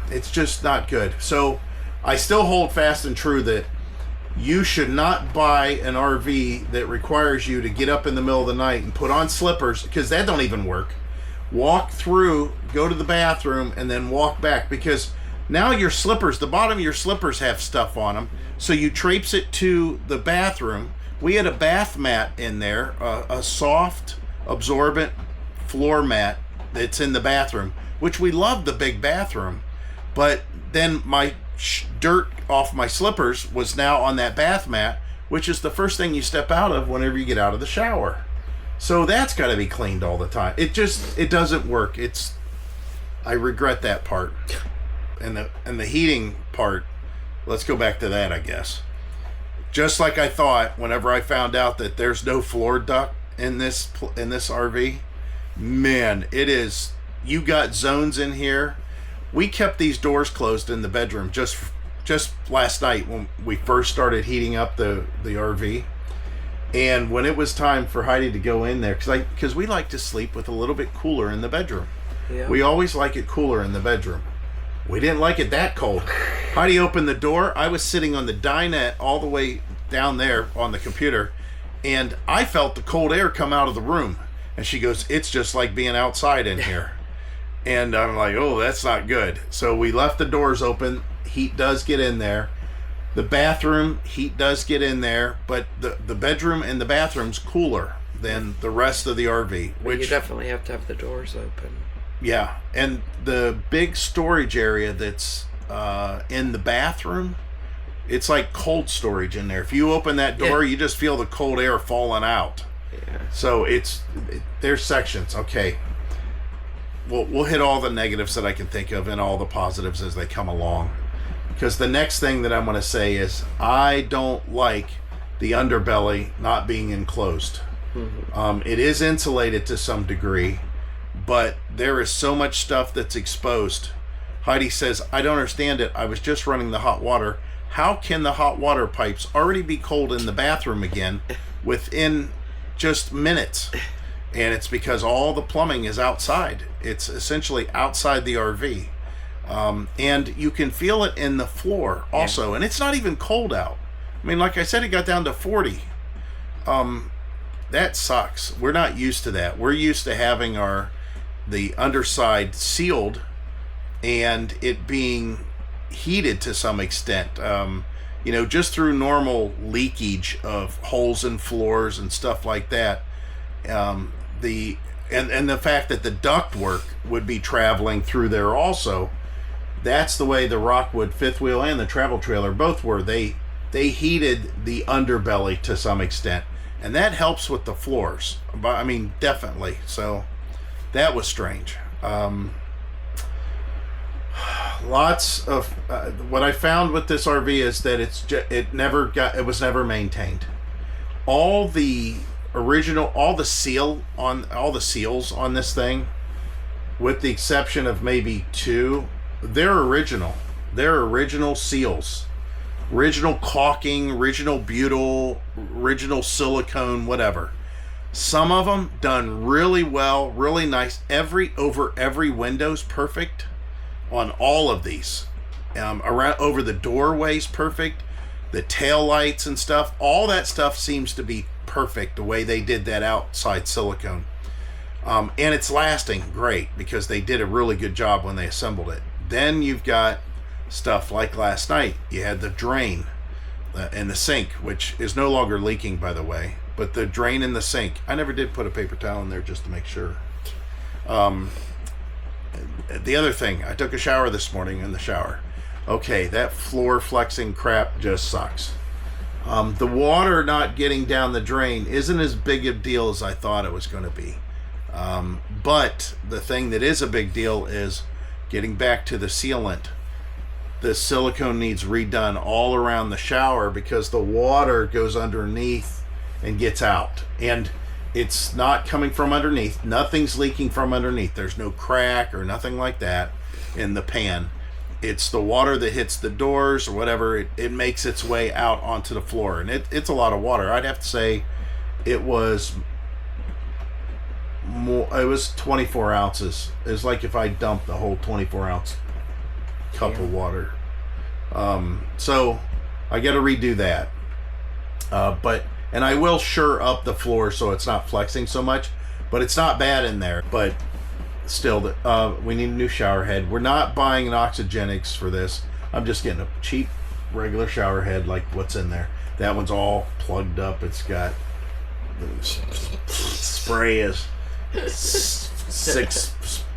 It's just not good. So I still hold fast and true that you should not buy an RV that requires you to get up in the middle of the night and put on slippers, because that don't even work. Walk through, go to the bathroom, and then walk back, because now your slippers, the bottom of your slippers have stuff on them, so you traipse it to the bathroom. We had a bath mat in there, a soft, absorbent floor mat that's in the bathroom, which we love the big bathroom, but then my dirt off my slippers was now on that bath mat, which is the first thing you step out of whenever you get out of the shower. So that's got to be cleaned all the time. It doesn't work. I regret that part. And the heating part, let's go back to that, I guess. Just like I thought whenever I found out that there's no floor duct in this RV, man, it is, you got zones in here. We kept these doors closed in the bedroom just last night when we first started heating up the RV. And when it was time for Heidi to go in there, because we like to sleep with a little bit cooler in the bedroom. Yeah. We always like it cooler in the bedroom. We didn't like it that cold. Heidi opened the door. I was sitting on the dinette all the way down there on the computer, and I felt the cold air come out of the room. And she goes, "It's just like being outside in here." And I'm like, oh, that's not good. So we left the doors open. Heat does get in there. The bathroom, heat does get in there, but the bedroom and the bathroom's cooler than the rest of the RV. Which you definitely have to have the doors open. Yeah, and the big storage area that's in the bathroom, it's like cold storage in there. If you open that door, you just feel the cold air falling out. Yeah. So there's sections. Okay. We'll hit all the negatives that I can think of and all the positives as they come along. Because the next thing that I'm going to say is I don't like the underbelly not being enclosed. Mm-hmm. It is insulated to some degree, but there is so much stuff that's exposed. Heidi says, I don't understand it. I was just running the hot water. How can the hot water pipes already be cold in the bathroom again within just minutes? And it's because all the plumbing is outside. It's essentially outside the RV. And you can feel it in the floor also. And it's not even cold out. I mean, like I said, it got down to 40. That sucks. We're not used to that. We're used to having the underside sealed and it being heated to some extent. Just through normal leakage of holes in floors and stuff like that. The fact that the ductwork would be traveling through there also, that's the way the Rockwood fifth wheel and the travel trailer both were. They heated the underbelly to some extent, and that helps with the floors. But I mean, definitely. So that was strange. Lots of what I found with this RV is that it was never maintained. All the seals on this thing with the exception of maybe 2, they're original. They're original seals. Original caulking, original butyl, original silicone, whatever. Some of them done really well, really nice. Every window's perfect on all of these. Around over the doorways perfect. The tail lights and stuff, all that stuff seems to be perfect the way they did that outside silicone. And it's lasting great because they did a really good job when they assembled it. Then you've got stuff like last night. You had the drain in the sink, which is no longer leaking, by the way. But the drain in the sink, I never did put a paper towel in there just to make sure. The other thing, I took a shower this morning in the shower. Okay, that floor flexing crap just sucks. The water not getting down the drain isn't as big a deal as I thought it was going to be. But the thing that is a big deal is getting back to the sealant. The silicone needs redone all around the shower because the water goes underneath and gets out. And it's not coming from underneath. Nothing's leaking from underneath. There's no crack or nothing like that in the pan. It's the water that hits the doors or whatever. It makes its way out onto the floor. And it's a lot of water. I'd have to say it was more. It was 24 ounces. It was like if I dumped the whole 24 ounce cup of water. So I got to redo that. And I will sure up the floor so it's not flexing so much. But it's not bad in there. But still, we need a new shower head. We're not buying an Oxygenics for this. I'm just getting a cheap regular shower head like what's in there. That one's all plugged up. It's got spray is 6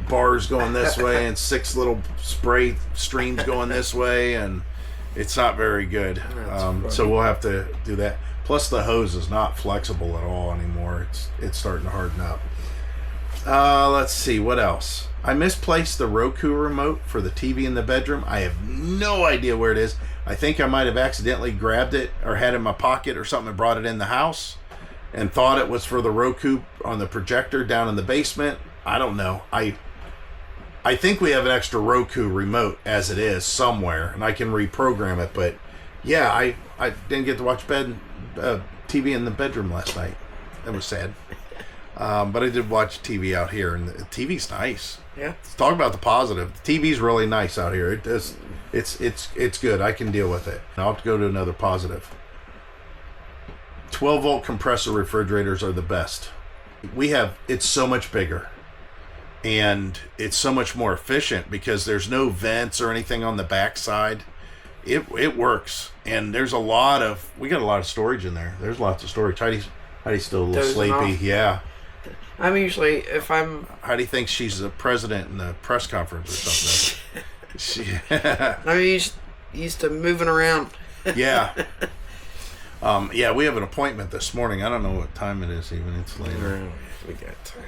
bars going this way and 6 little spray streams going this way, and it's not very good. So we'll have to do that. Plus the hose is not flexible at all anymore. It's starting to harden up. Let's see, what else? I misplaced the Roku remote for the TV in the bedroom. I have no idea where it is. I think I might have accidentally grabbed it or had it in my pocket or something and brought it in the house and thought it was for the Roku on the projector down in the basement. I don't know. I think we have an extra Roku remote as it is somewhere, and I can reprogram it. But yeah, I didn't get to watch TV in the bedroom last night. That was sad. But I did watch TV out here, and the TV's nice. Yeah. Let's talk about the positive. The TV's really nice out here. It's good. I can deal with it. I'll have to go to another positive. 12-volt compressor refrigerators are the best. It's so much bigger, and it's so much more efficient because there's no vents or anything on the backside. It works, and we got a lot of storage in there. There's lots of storage. Heidi's still a little sleepy. Yeah. I'm usually, if I'm... Heidi thinks she's the president in the press conference or something. I'm used to moving around. Yeah. Yeah, we have an appointment this morning. I don't know what time it is even. It's later. We got time.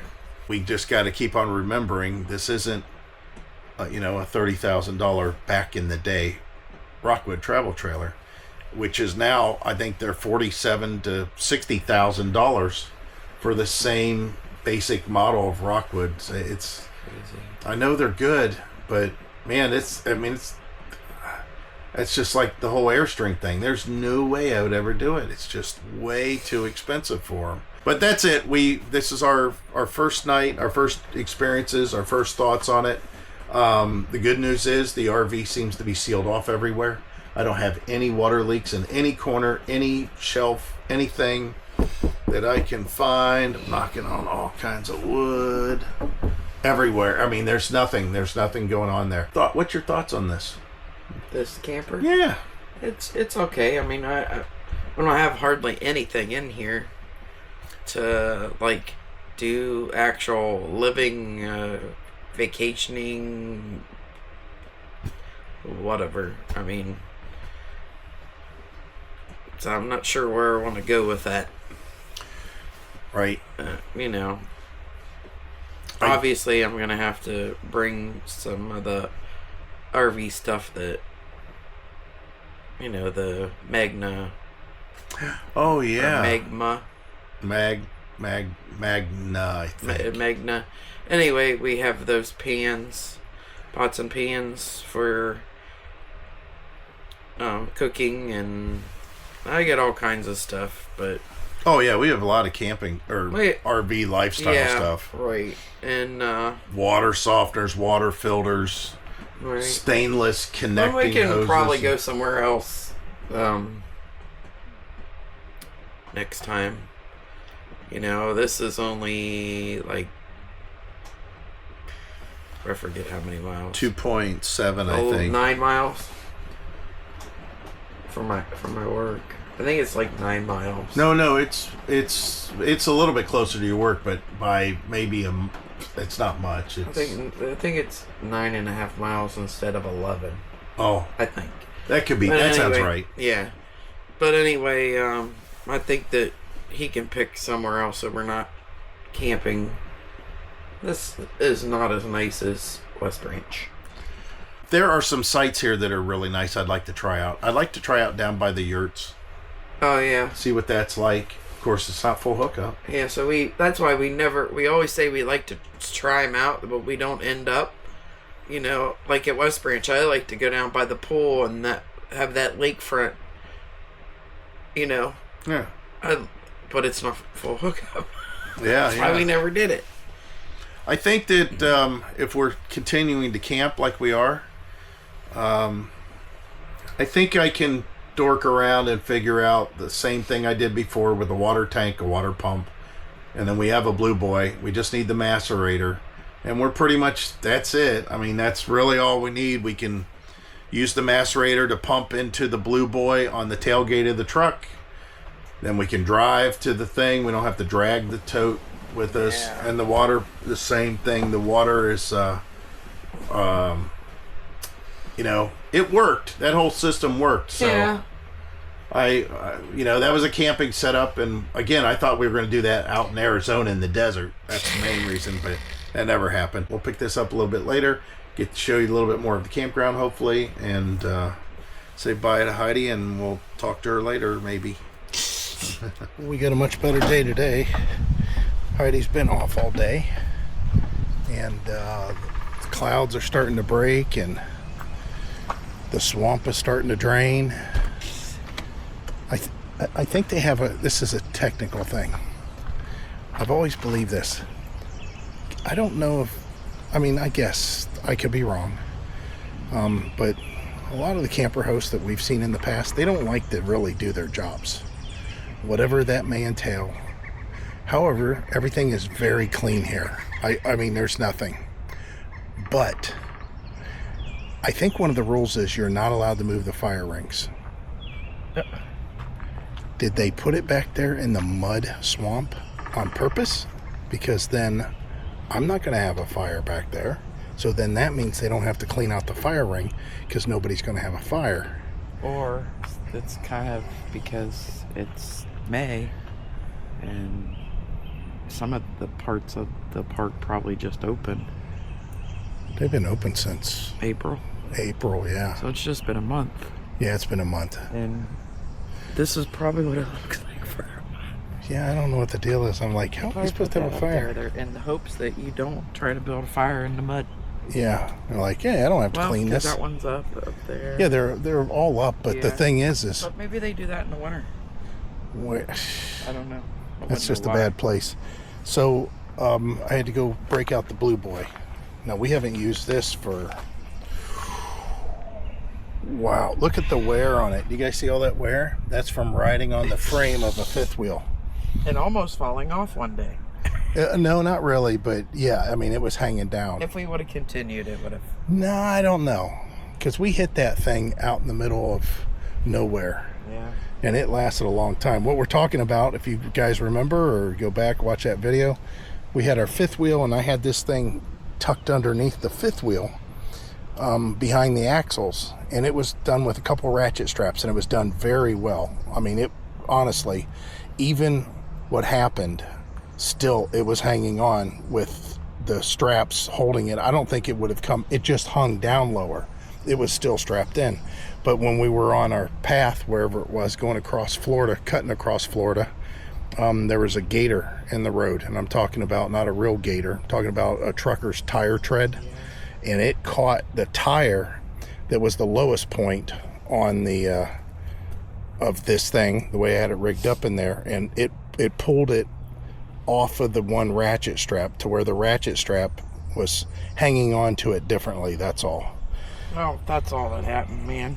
We just got to keep on remembering this isn't, a $30,000 back in the day Rockwood travel trailer, which is now, I think they're $47,000 to $60,000 for the same basic model of Rockwood. It's crazy. I know they're good, but man, it's just like the whole Airstream thing. There's no way I would ever do it. It's just way too expensive for them. But that's it. This is our first night, our first experiences, our first thoughts on it. The good news is the RV seems to be sealed off everywhere. I don't have any water leaks in any corner, any shelf, anything that I can find. I'm knocking on all kinds of wood everywhere. I mean, there's nothing going on there. What's your thoughts on this? This camper? Yeah. It's okay. I mean, I don't have hardly anything in here to like do actual living, vacationing, whatever. I mean, so I'm not sure where I want to go with that. Right. Obviously I'm gonna have to bring some of the RV stuff that the Magna. Oh yeah. Magma. Magna, I think. Magna. Anyway, we have those pans, pots and pans for cooking, and I get all kinds of stuff, but Oh yeah, we have a lot of camping or RV lifestyle stuff. Right. And water softeners, water filters, right. stainless connecting we can hoses. probably go somewhere else next time. You know, this is only like, I forget how many miles. 2.7, I think. 9 miles from my work. I think it's like 9 miles. No, it's a little bit closer to your work, but by maybe it's not much. I think it's 9.5 miles instead of 11. Oh, I think that could be. But that anyway, sounds right. Yeah, but anyway, I think that he can pick somewhere else so we're not camping. This is not as nice as West Branch. There are some sites here that are really nice. I'd like to try out. I'd like to try out down by the yurts. Oh yeah. See what that's like. Of course, it's not full hookup. Yeah, so that's why we always say we like to try them out, but we don't end up. You know, like at West Branch, I like to go down by the pool and have that lakefront. You know. Yeah. But it's not full hookup. Yeah, That's why we never did it. I think that if we're continuing to camp like we are, I think I can dork around and figure out the same thing I did before with a water tank, a water pump, and then we have a Blue Boy. We just need the macerator, and we're pretty much, that's it. I mean, that's really all we need. We can use the macerator to pump into the Blue Boy on the tailgate of the truck. Then we can drive to the thing. We don't have to drag the tote with us. Yeah. And the water, the same thing. The water is, you know, it worked. That whole system worked. So yeah. That was a camping setup. And again, I thought we were going to do that out in Arizona in the desert. That's the main reason, but that never happened. We'll pick this up a little bit later. Get to show you a little bit more of the campground, hopefully. And say bye to Heidi, and we'll talk to her later, maybe. We got a much better day today. Heidi's been off all day, and the clouds are starting to break, and the swamp is starting to drain. I think they have this is a technical thing. I've always believed this. I don't know I guess I could be wrong, but a lot of the camper hosts that we've seen in the past, they don't like to really do their jobs, whatever that may entail. However, everything is very clean here. I mean, there's nothing. But I think one of the rules is you're not allowed to move the fire rings. Did they put it back there in the mud swamp on purpose? Because then I'm not going to have a fire back there. So then that means they don't have to clean out the fire ring because nobody's going to have a fire. Or it's kind of because it's May and some of the parts of the park probably just opened. They've been open since April, yeah. So it's just been a month. Yeah, it's been a month. And this is probably what it looks like for a month. Yeah, I don't know what the deal is. I'm like, how are we supposed to have a fire? There in the hopes that you don't try to build a fire in the mud. Yeah, they're like, yeah, I don't have to clean this. That one's up there. Yeah, they're all up, but the thing is But maybe they do that in the winter. I don't know. That's just a bad place. So I had to go break out the Blue Boy. Now we haven't used this for. Wow, look at the wear on it. You guys see all that wear? That's from riding on the frame of a fifth wheel. And almost falling off one day. No, not really, but yeah, I mean, it was hanging down. If we would have continued, it would have. No, I don't know. Because we hit that thing out in the middle of nowhere. Yeah. And it lasted a long time. What we're talking about, if you guys remember or go back, watch that video, we had our fifth wheel, and I had this thing tucked underneath the fifth wheel behind the axles. And it was done with a couple ratchet straps, and it was done very well. I mean, it honestly, even what happened, still it was hanging on with the straps holding it. I don't think it would have come, it just hung down lower. It was still strapped in. But when we were on our path, wherever it was, going across Florida, cutting across Florida, there was a gator in the road, and I'm talking about not a real gator. I'm talking about a trucker's tire tread, and it caught the tire that was the lowest point on the of this thing, the way I had it rigged up in there, and it pulled it off of the one ratchet strap to where the ratchet strap was hanging on to it differently. That's all. Oh, that's all that happened, man.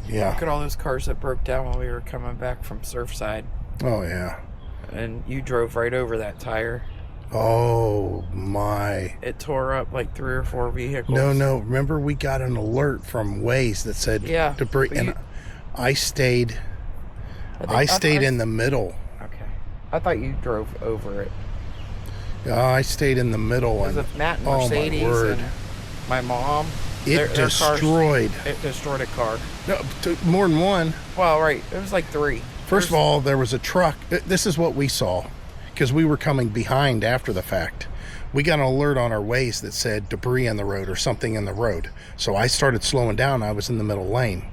Yeah. Look at all those cars that broke down while we were coming back from Surfside. Oh yeah. And you drove right over that tire. Oh my. It tore up like 3 or 4 vehicles. No. Remember, we got an alert from Waze that said debris, and I stayed in the middle. Okay. I thought you drove over it. I stayed in the middle. Because And if Matt and oh Mercedes my word, and my mom, it destroyed. It destroyed a car. No, more than one. Well, right. It was like 3. First of all, there was a truck. This is what we saw, because we were coming behind after the fact. We got an alert on our Waze that said debris in the road or something in the road. So I started slowing down. I was in the middle lane.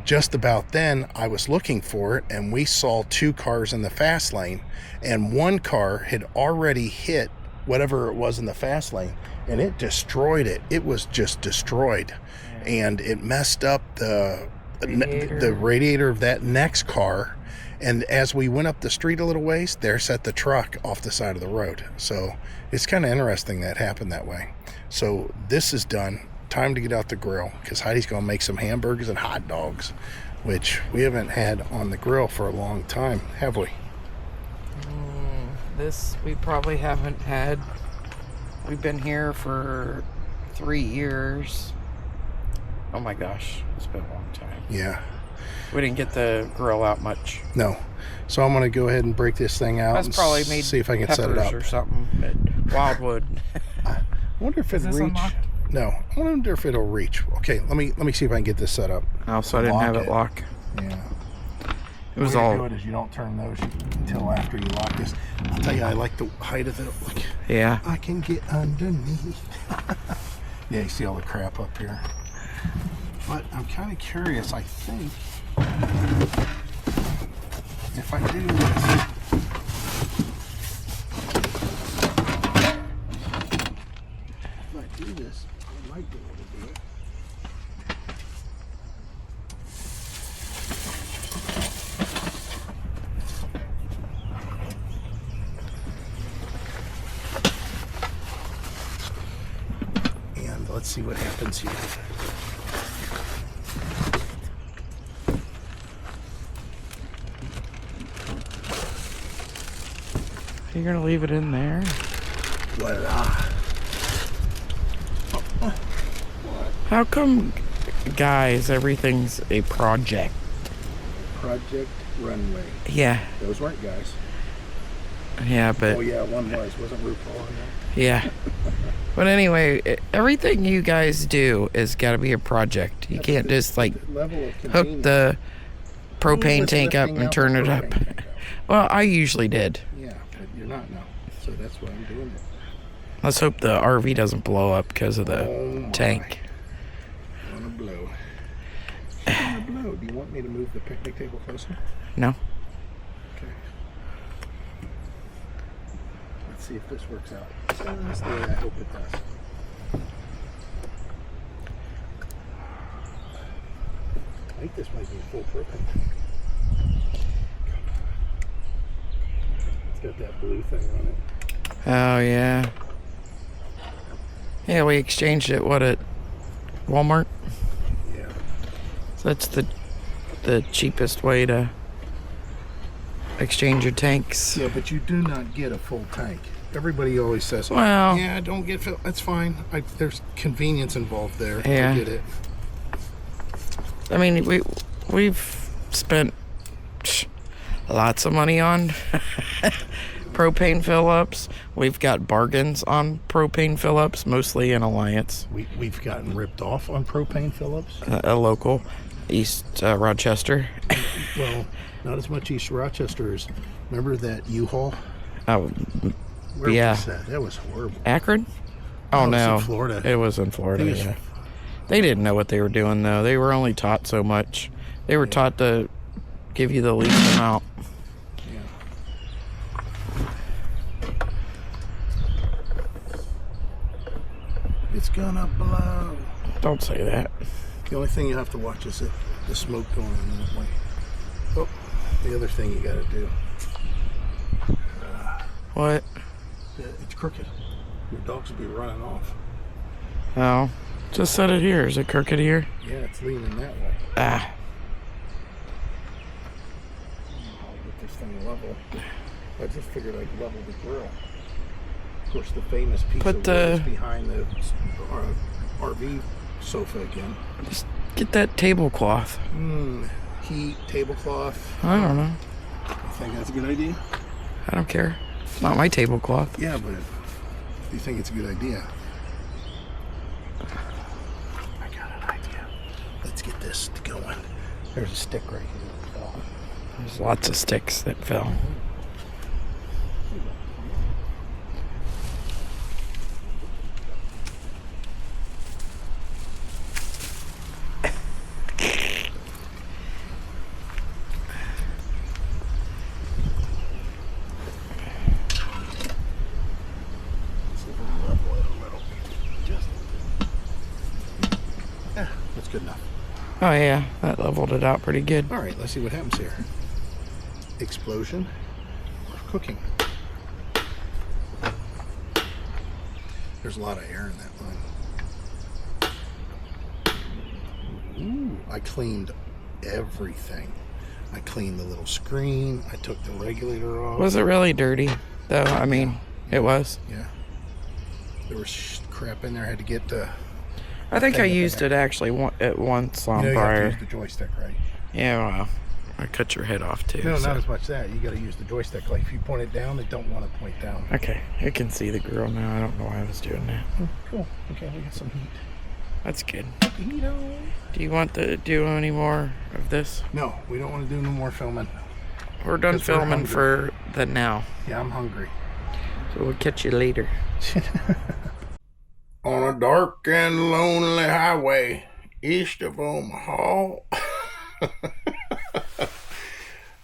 Just about then, I was looking for it, and we saw 2 cars in the fast lane, and one car had already hit whatever it was in the fast lane, and it destroyed it. It was just destroyed, and it messed up the radiator of that next car. And as we went up the street a little ways, there sat the truck off the side of the road. So it's kind of interesting that happened that way. So this is done. Time to get out the grill, because Heidi's going to make some hamburgers and hot dogs, which we haven't had on the grill for a long time, have we? This we probably haven't had. We've been here for 3 years. Oh my gosh, it's been a long time. Yeah. We didn't get the grill out much. No. So I'm going to go ahead and break this thing out. That's probably made see if I can set it up or something at Wildwood. I wonder if it'll this reach. unlocked? No, I wonder if it'll reach. Okay, let me see if I can get this set up. Also, I didn't have it locked. Yeah. It was the way all. to do it is you don't turn those until after you lock this. I'll tell you, I like the height of it. Look, Yeah. I can get underneath. Yeah, you see all the crap up here. But I'm kind of curious. I think if I do this. I might be able to do it. And let's see what happens here. You're gonna leave it in there? Voila. How come, guys, everything's a project? Project Runway. Yeah. Those weren't guys. Yeah, but Oh yeah, one wasn't RuPaul on there? yeah. But anyway, everything you guys do is got to be a project. You can't just like Level of hook convenience. the propane Who's tank up lifting and out turn the it up. propane tank out? Well, I usually did. Yeah, but you're not now. So that's why I'm doing it. Let's hope the RV doesn't blow up because of the Oh my. tank. Wanna blow. Wanna blow. Do you want me to move the picnic table closer? No? Okay. Let's see if this works out. That's the way I hope it does. I think this might be full propane. It's got that blue thing on it. Oh, yeah. Yeah, we exchanged it, at Walmart? Yeah. So that's the cheapest way to exchange your tanks. Yeah, but you do not get a full tank. Everybody always says, Well- yeah, don't get full. That's fine. There's convenience involved there. Yeah. I get it. I mean, we've spent lots of money on propane fill-ups. We've got bargains on propane fill-ups, mostly in Alliance, We've gotten ripped off on propane fill-ups. a local, East Rochester. Well, not as much East Rochester as, remember that U-Haul? Oh, Where Yeah. was that? That was horrible. Akron? Oh, No, it was in no. Florida. It was in Florida, I think yeah. it's- They didn't know what they were doing, though. They were only taught so much. They were taught to give you the least amount. It's gonna blow. Don't say that. The only thing you have to watch is the smoke going in that way. Oh, the other thing you gotta do. What? It's crooked. Your dogs will be running off. Oh, just set it here. Is it crooked here? Yeah, it's leaning that way. Ah. I'll get this thing level. I just figured I'd level the grill. Of course, the famous piece of wood is behind the RV sofa again. Just get that tablecloth. Heat, tablecloth. I don't know. You think that's a good idea? I don't care. It's not my tablecloth. Yeah, but you think it's a good idea? I got an idea. Let's get this going. There's a stick right here. Oh. There's lots of sticks that fell. That's good enough. Oh yeah, that leveled it out pretty good. All right, let's see what happens here. Explosion or cooking. There's a lot of air in that line. Ooh, I cleaned everything. I cleaned the little screen. I took the regulator off. Was it really dirty, though? I mean, it was. Yeah. There was crap in there. I had to get the... I think I used it actually at once on you have to prior. use the joystick, right? Yeah, well, I cut your head off too. No, so. not as much that. You got to use the joystick. Like if you point it down, they don't want to point down. Okay, I can see the grill now. I don't know why I was doing that. Oh, cool. Okay, we got some heat. That's good. Heat on. Do you want to do any more of this? No, we don't want to do no more filming. We're done 'Cause we're filming hungry. for the now. Yeah, I'm hungry. So we'll catch you later. On a dark and lonely highway east of Omaha.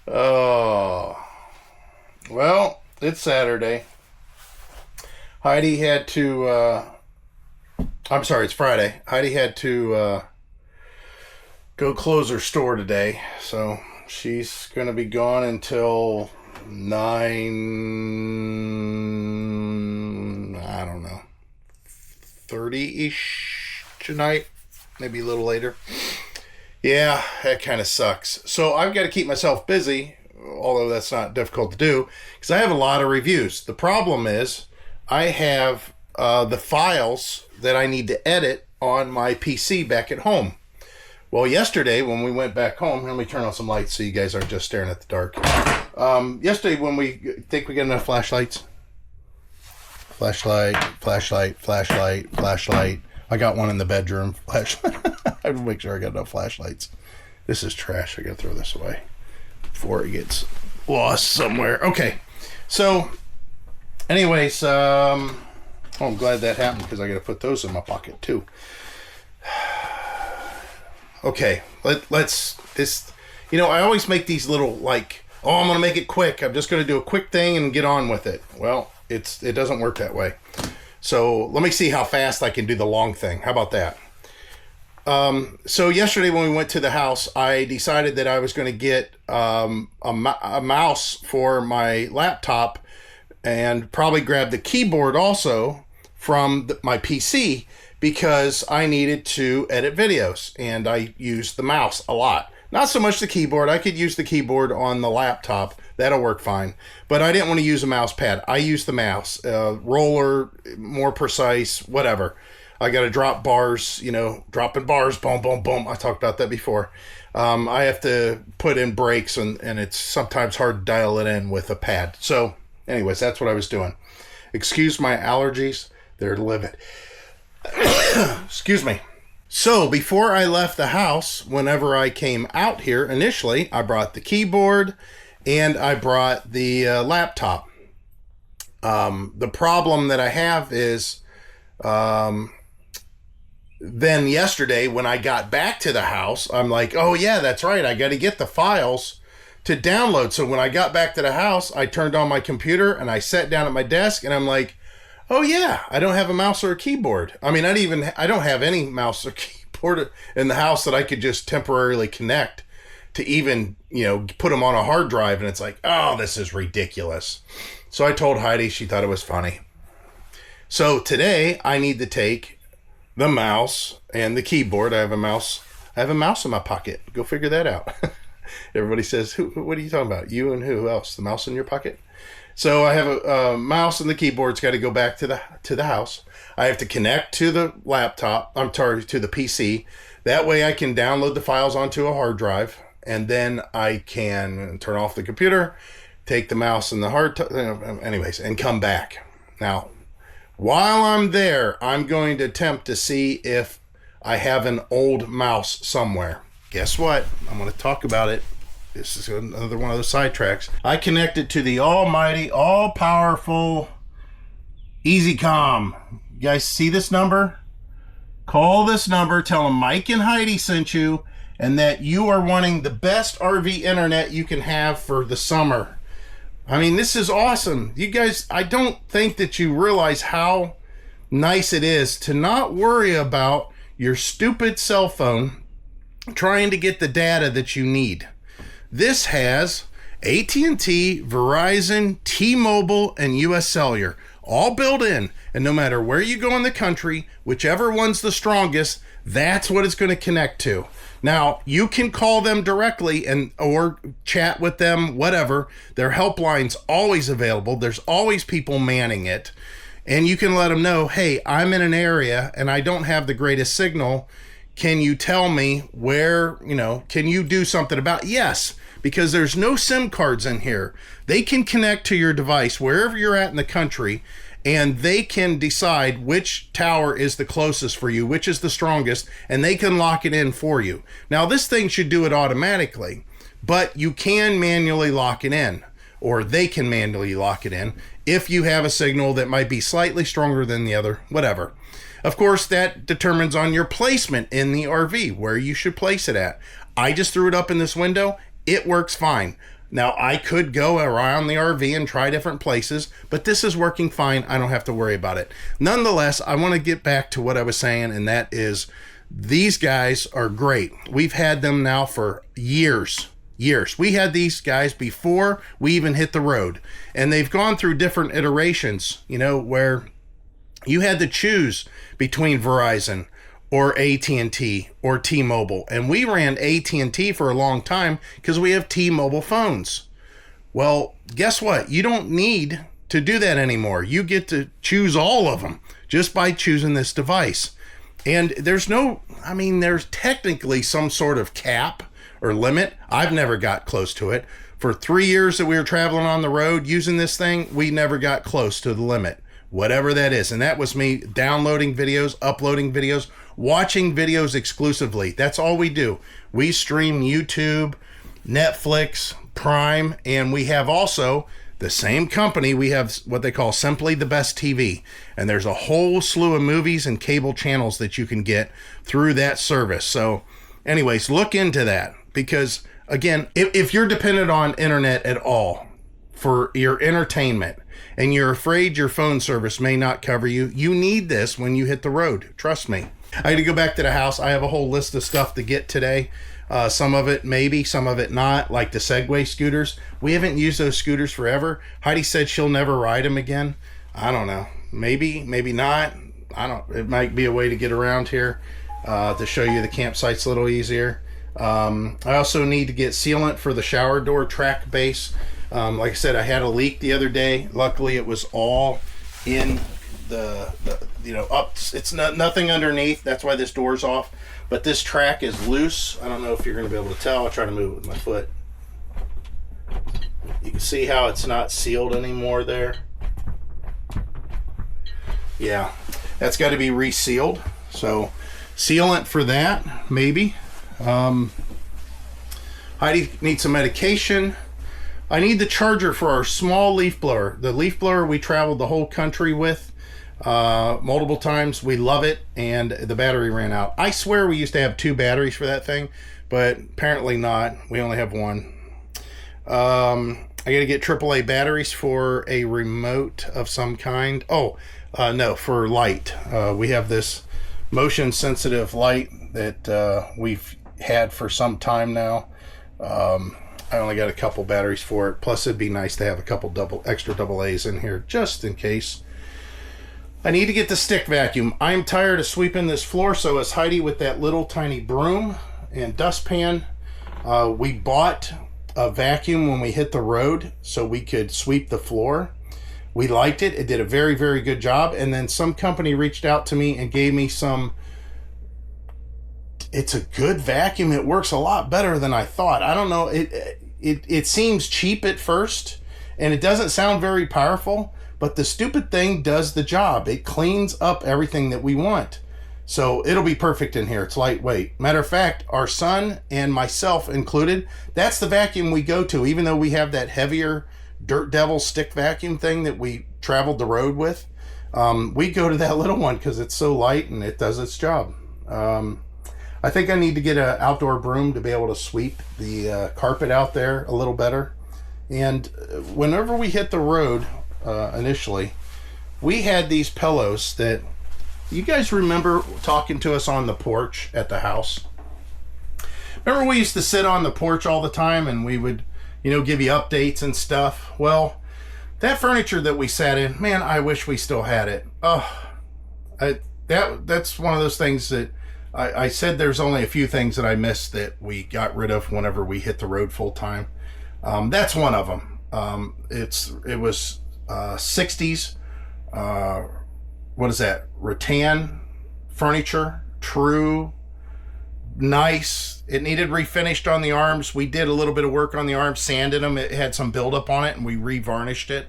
Oh, well, it's Saturday. Heidi had to, I'm sorry, it's Friday. Heidi had to go close her store today, so she's going to be gone until 9, I don't know, 30-ish tonight, maybe a little later. Yeah, that kind of sucks. So I've got to keep myself busy, although that's not difficult to do, because I have a lot of reviews. The problem is I have the files that I need to edit on my PC back at home. Well, yesterday when we went back home, let me turn on some lights so you guys aren't just staring at the dark. Yesterday when we think we get enough flashlights. Flashlight. I got one in the bedroom. Flashlight. I have to make sure I got enough flashlights. This is trash. I gotta throw this away before it gets lost somewhere. Okay. So, anyways, I'm glad that happened because I gotta put those in my pocket too. Okay. Let's I always make these little like, oh, I'm gonna make it quick. I'm just gonna do a quick thing and get on with it. Well, it doesn't work that way. So let me see how fast I can do the long thing. How about that? So yesterday when we went to the house, I decided that I was going to get a mouse for my laptop and probably grab the keyboard also from my PC because I needed to edit videos and I used the mouse a lot. Not so much the keyboard. I could use the keyboard on the laptop. That'll work fine. But I didn't want to use a mouse pad. I used the mouse. Roller, more precise, whatever. I got to drop bars, dropping bars, boom, boom, boom. I talked about that before. I have to put in breaks, and it's sometimes hard to dial it in with a pad. So, anyways, that's what I was doing. Excuse my allergies. They're livid. Excuse me. So, before I left the house, whenever I came out here initially, I brought the keyboard and I brought the laptop. The problem that I have is then yesterday when I got back to the house, I'm like, oh yeah, that's right. I got to get the files to download. So when I got back to the house, I turned on my computer and I sat down at my desk and I'm like, Oh yeah, I don't have a mouse or a keyboard. I mean, I don't have any mouse or keyboard in the house that I could just temporarily connect to even, put them on a hard drive. And it's like, oh, this is ridiculous. So I told Heidi, she thought it was funny. So today I need to take the mouse and the keyboard. I have a mouse in my pocket. Go figure that out. Everybody says, what are you talking about? You and who else? The mouse in your pocket? So I have a mouse and the keyboard's got to go back to the house. I have to connect to the laptop. To the PC. That way I can download the files onto a hard drive, and then I can turn off the computer, take the mouse and the anyways, and come back. Now, while I'm there, I'm going to attempt to see if I have an old mouse somewhere. Guess what? I'm going to talk about it. This is another one of those sidetracks. I connected to the almighty, all-powerful EasyCom. You guys see this number? Call this number, tell them Mike and Heidi sent you, and that you are wanting the best RV internet you can have for the summer. I mean, this is awesome. You guys, I don't think that you realize how nice it is to not worry about your stupid cell phone trying to get the data that you need. This has AT&T, Verizon, T-Mobile, and US Cellular all built in. And no matter where you go in the country, whichever one's the strongest, that's what it's going to connect to. Now, you can call them directly or chat with them, whatever. Their helpline's always available. There's always people manning it. And you can let them know, hey, I'm in an area and I don't have the greatest signal. Can you tell me where, can you do something about it? Yes, because there's no SIM cards in here. They can connect to your device wherever you're at in the country, and they can decide which tower is the closest for you, which is the strongest, and they can lock it in for you. Now, this thing should do it automatically, but you can manually lock it in, or they can manually lock it in if you have a signal that might be slightly stronger than the other, whatever. Of course, that determines on your placement in the RV, where you should place it at. I just threw it up in this window. It works fine. Now, I could go around the RV and try different places, but this is working fine. I don't have to worry about it. Nonetheless, I want to get back to what I was saying, and that is these guys are great. We've had them now for years. We had these guys before we even hit the road, and they've gone through different iterations, where you had to choose between Verizon or AT&T or T-Mobile. And we ran AT&T for a long time because we have T-Mobile phones. Well, guess what? You don't need to do that anymore. You get to choose all of them just by choosing this device. And there's technically some sort of cap or limit. I've never got close to it. For 3 years that we were traveling on the road using this thing, we never got close to the limit. Whatever that is. And that was me downloading videos, uploading videos, watching videos exclusively. That's all we do. We stream YouTube, Netflix, Prime, and we have also the same company. We have what they call Simply the Best TV. And there's a whole slew of movies and cable channels that you can get through that service. So anyways, look into that, because again, if you're dependent on internet at all for your entertainment, and you're afraid your phone service may not cover you, you need this when you hit the road. Trust me. I had to go back to the house. I have a whole list of stuff to get today. Some of it maybe, some of it not, like the Segway scooters. We haven't used those scooters forever. Heidi said she'll never ride them again. I don't know. Maybe not. It might be a way to get around here to show you the campsites a little easier. I also need to get sealant for the shower door track base. Like I said, I had a leak the other day. Luckily, it was all in the up. It's nothing underneath. That's why this door's off. But this track is loose. I don't know if you're going to be able to tell. I'll try to move it with my foot. You can see how it's not sealed anymore there. Yeah, that's got to be resealed. So sealant for that, maybe. Heidi needs some medication. I need the charger for our small leaf blower. The leaf blower we traveled the whole country with multiple times. We love it, and the battery ran out. I swear we used to have 2 batteries for that thing, but apparently not. We only have 1. I got to get AAA batteries for a remote of some kind. Oh, no, for light. We have this motion sensitive light that we've had for some time now. I only got a couple batteries for it. Plus, it'd be nice to have a couple extra AA's in here just in case. I need to get the stick vacuum. I'm tired of sweeping this floor, so is Heidi with that little tiny broom and dustpan. We bought a vacuum when we hit the road so we could sweep the floor. We liked it. It did a very, very good job. And then some company reached out to me and gave me some. It's a good vacuum. It works a lot better than I thought. I don't know. It seems cheap at first, and it doesn't sound very powerful, but the stupid thing does the job. It cleans up everything that we want. So it'll be perfect in here. It's lightweight. Matter of fact, our son and myself included, that's the vacuum we go to, even though we have that heavier Dirt Devil stick vacuum thing that we traveled the road with. We go to that little one because it's so light and it does its job. I think I need to get an outdoor broom to be able to sweep the carpet out there a little better. And whenever we hit the road initially, we had these pillows that, you guys remember talking to us on the porch at the house? Remember we used to sit on the porch all the time and we would, you know, give you updates and stuff? Well, that furniture that we sat in, man, I wish we still had it. Oh, that's one of those things that I said there's only a few things that I missed that we got rid of whenever we hit the road full time. That's one of them. It was 60s. What is that? Rattan furniture, true, nice. It needed refinished on the arms. We did a little bit of work on the arms, sanded them. It had some buildup on it, and we revarnished it.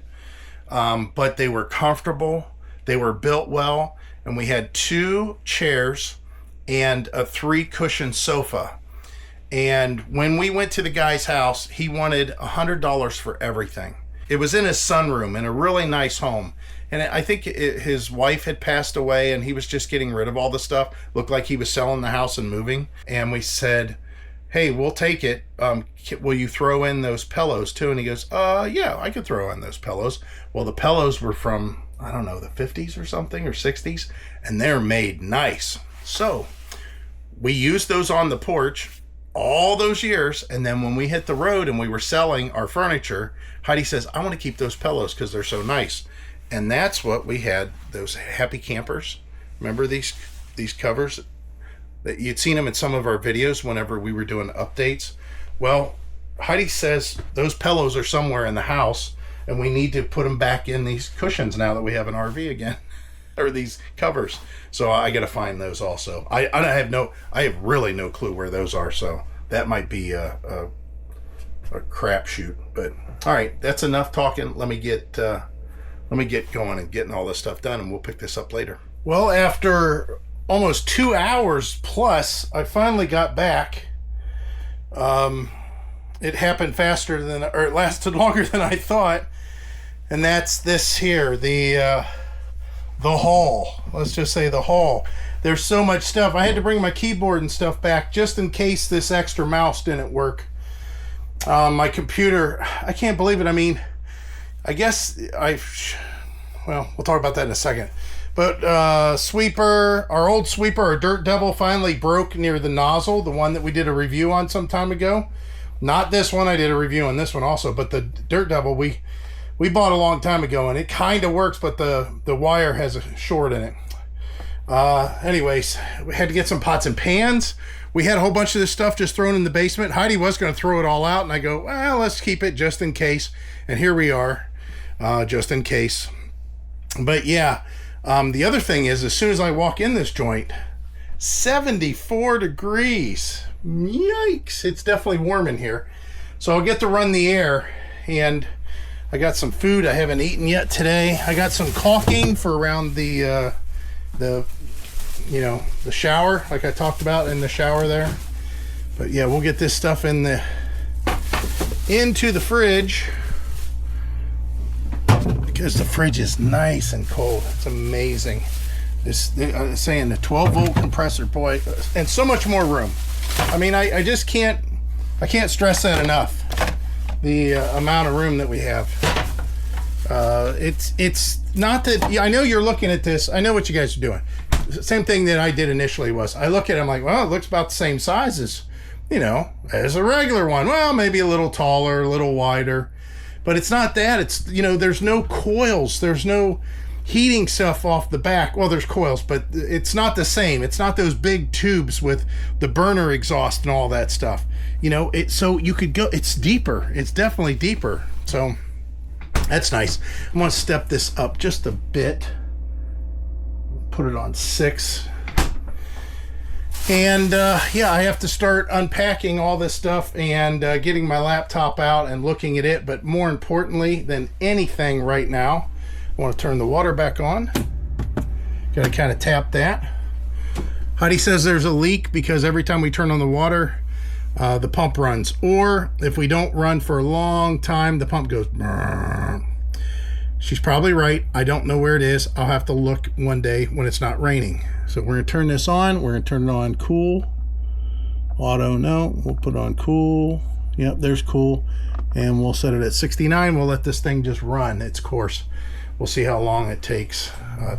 But they were comfortable. They were built well, and we had 2 chairs and a 3-cushion sofa. And when we went to the guy's house, he wanted $100 for everything. It was in his sunroom in a really nice home. And I think his wife had passed away and he was just getting rid of all the stuff. Looked like he was selling the house and moving. And we said, hey, we'll take it. Will you throw in those pillows too? And he goes, yeah, I could throw in those pillows. Well, the pillows were from, I don't know, the 50s or something, or 60s. And they're made nice. So we used those on the porch all those years. And then when we hit the road and we were selling our furniture, Heidi says, I want to keep those pillows because they're so nice. And that's what we had, those happy campers. Remember these covers? That you'd seen them in some of our videos whenever we were doing updates. Well, Heidi says those pillows are somewhere in the house and we need to put them back in these cushions now that we have an RV again. Or these covers. So I got to find those also. I have really no clue where those are, so that might be a crapshoot. But all right, that's enough talking. Let me get going and getting all this stuff done, and we'll pick this up later. Well, after almost 2 hours plus, I finally got back. It happened faster than, or it lasted longer than I thought, and that's this here, the haul. Let's just say the haul. There's so much stuff. I had to bring my keyboard and stuff back just in case this extra mouse didn't work. My computer, I can't believe it. I mean, I guess well, we'll talk about that in a second. But sweeper, our old sweeper, our Dirt Devil, finally broke near the nozzle, the one that we did a review on some time ago. Not this one. I did a review on this one also, but the Dirt Devil we bought a long time ago, and it kind of works, but the wire has a short in it. Anyways, we had to get some pots and pans. We had a whole bunch of this stuff just thrown in the basement. Heidi was going to throw it all out, and I go, well, let's keep it just in case. And here we are, just in case. But yeah, the other thing is, as soon as I walk in this joint, 74 degrees. Yikes. It's definitely warm in here. So I'll get to run the air, and I got some food I haven't eaten yet today. I got some caulking for around the shower, like I talked about in the shower there. But yeah, we'll get this stuff into the fridge because the fridge is nice and cold. It's amazing. I'm saying the 12-volt compressor, boy, and so much more room. I mean, I just can't stress that enough. the amount of room that we have. It's not that, yeah, I know you're looking at this. I know what you guys are doing. Same thing that I did initially was I look at it, I'm like, well, it looks about the same size as, as a regular one. Well, maybe a little taller, a little wider, but it's not that. It's, there's no coils. There's no heating stuff off the back. Well, there's coils, but it's not the same. It's not those big tubes with the burner exhaust and all that stuff. So you could go, it's deeper. It's definitely deeper. So that's nice. I'm going to step this up just a bit. Put it on 6. And yeah, I have to start unpacking all this stuff and getting my laptop out and looking at it. But more importantly than anything right now, I want to turn the water back on. Got to kind of tap that. Heidi says there's a leak because every time we turn on the water, the pump runs. Or if we don't run for a long time, the pump goes. Brrr. She's probably right. I don't know where it is. I'll have to look one day when it's not raining. So we're going to turn this on. We're going to turn it on cool. Auto, no. We'll put on cool. Yep, there's cool. And we'll set it at 69. We'll let this thing just run its course. We'll see how long it takes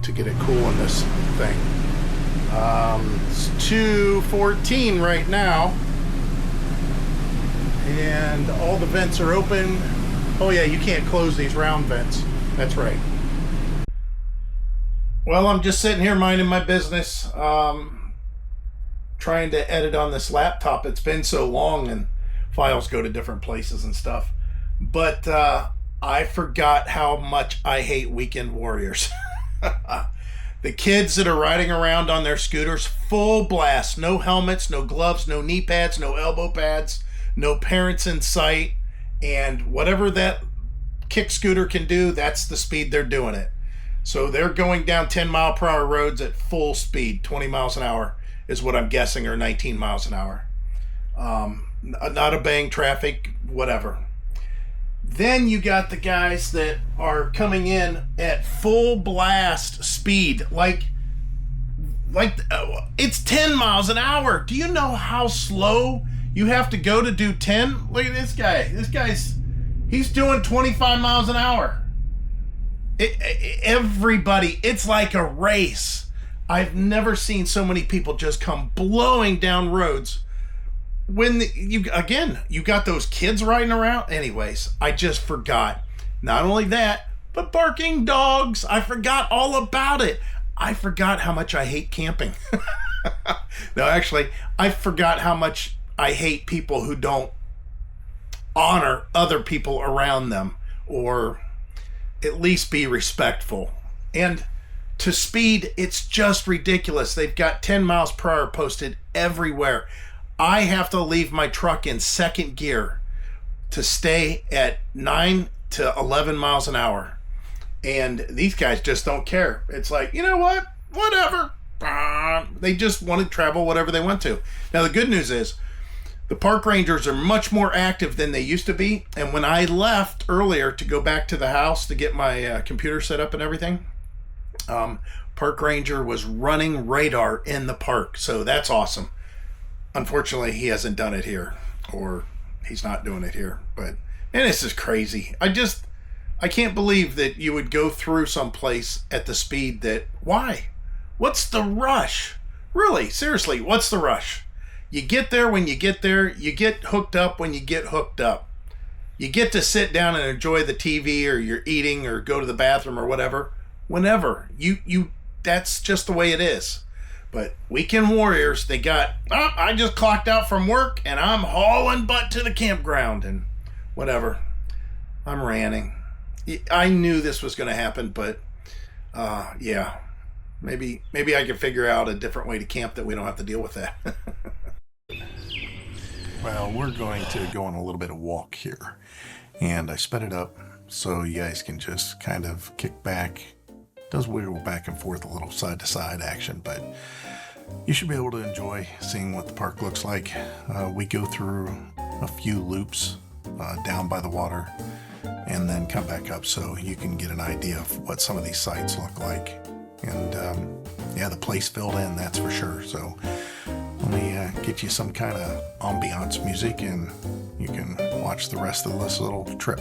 to get it cool in this thing. It's 2:14 right now. And all the vents are open. Oh yeah, you can't close these round vents. That's right. Well, I'm just sitting here minding my business, trying to edit on this laptop. It's been so long and files go to different places and stuff. But I forgot how much I hate weekend warriors. The kids that are riding around on their scooters, full blast, no helmets, no gloves, no knee pads, no elbow pads, no parents in sight, and whatever that kick scooter can do, that's the speed they're doing it. So they're going down 10-mile-per-hour roads at full speed. 20 miles an hour is what I'm guessing, or 19 miles an hour. Not obeying traffic, whatever. Then you got the guys that are coming in at full blast speed, like it's 10 miles an hour. Do you know how slow you have to go to do 10? Look at this guy. He's doing 25 miles an hour. Everybody, it's like a race. I've never seen so many people just come blowing down roads. When you got those kids riding around. Anyways, I just forgot. Not only that, but barking dogs. I forgot all about it. I forgot how much I hate camping. No, actually, I forgot how much I hate people who don't honor other people around them, or at least be respectful. And to speed, it's just ridiculous. They've got 10 miles per hour posted everywhere. I have to leave my truck in second gear to stay at 9 to 11 miles an hour. And these guys just don't care. It's like, you know what? Whatever. They just want to travel whatever they want to. Now, the good news is the park rangers are much more active than they used to be. And when I left earlier to go back to the house to get my computer set up and everything, park ranger was running radar in the park. So that's awesome. Unfortunately, he hasn't done it here, or he's not doing it here. But, and this is crazy. I can't believe that you would go through someplace at the speed that, why? What's the rush? Really, seriously, what's the rush? You get there when you get there. You get hooked up when you get hooked up. You get to sit down and enjoy the TV, or you're eating, or go to the bathroom, or whatever. Whenever. That's just the way it is. But weekend warriors, they got, I just clocked out from work and I'm hauling butt to the campground and whatever. I'm ranting. I knew this was going to happen, but yeah, maybe I can figure out a different way to camp that we don't have to deal with that. Well, we're going to go on a little bit of walk here, and I sped it up so you guys can just kind of kick back. It does wiggle back and forth, a little side to side action, but you should be able to enjoy seeing what the park looks like. We go through a few loops down by the water and then come back up so you can get an idea of what some of these sites look like. And yeah, the place filled in, that's for sure. So let me get you some kind of ambiance music and you you can watch the rest of this little trip.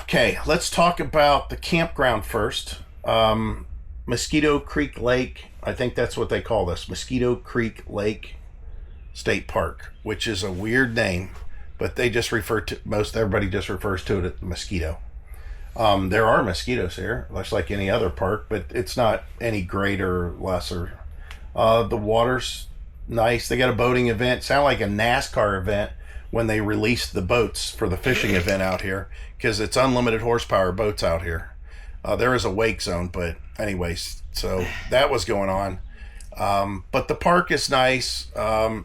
Okay, let's talk about the campground first. Mosquito Creek Lake, I think that's what they call this, Mosquito Creek Lake State Park, which is a weird name, but they just refer to, everybody just refers to it as Mosquito. There are mosquitoes here, much like any other park, but it's not any greater or lesser. The water's nice. They got a boating event, sound like a NASCAR event when they released the boats for the fishing event out here, because it's unlimited horsepower boats out here. There is a wake zone, but anyways, so that was going on. But the park is nice.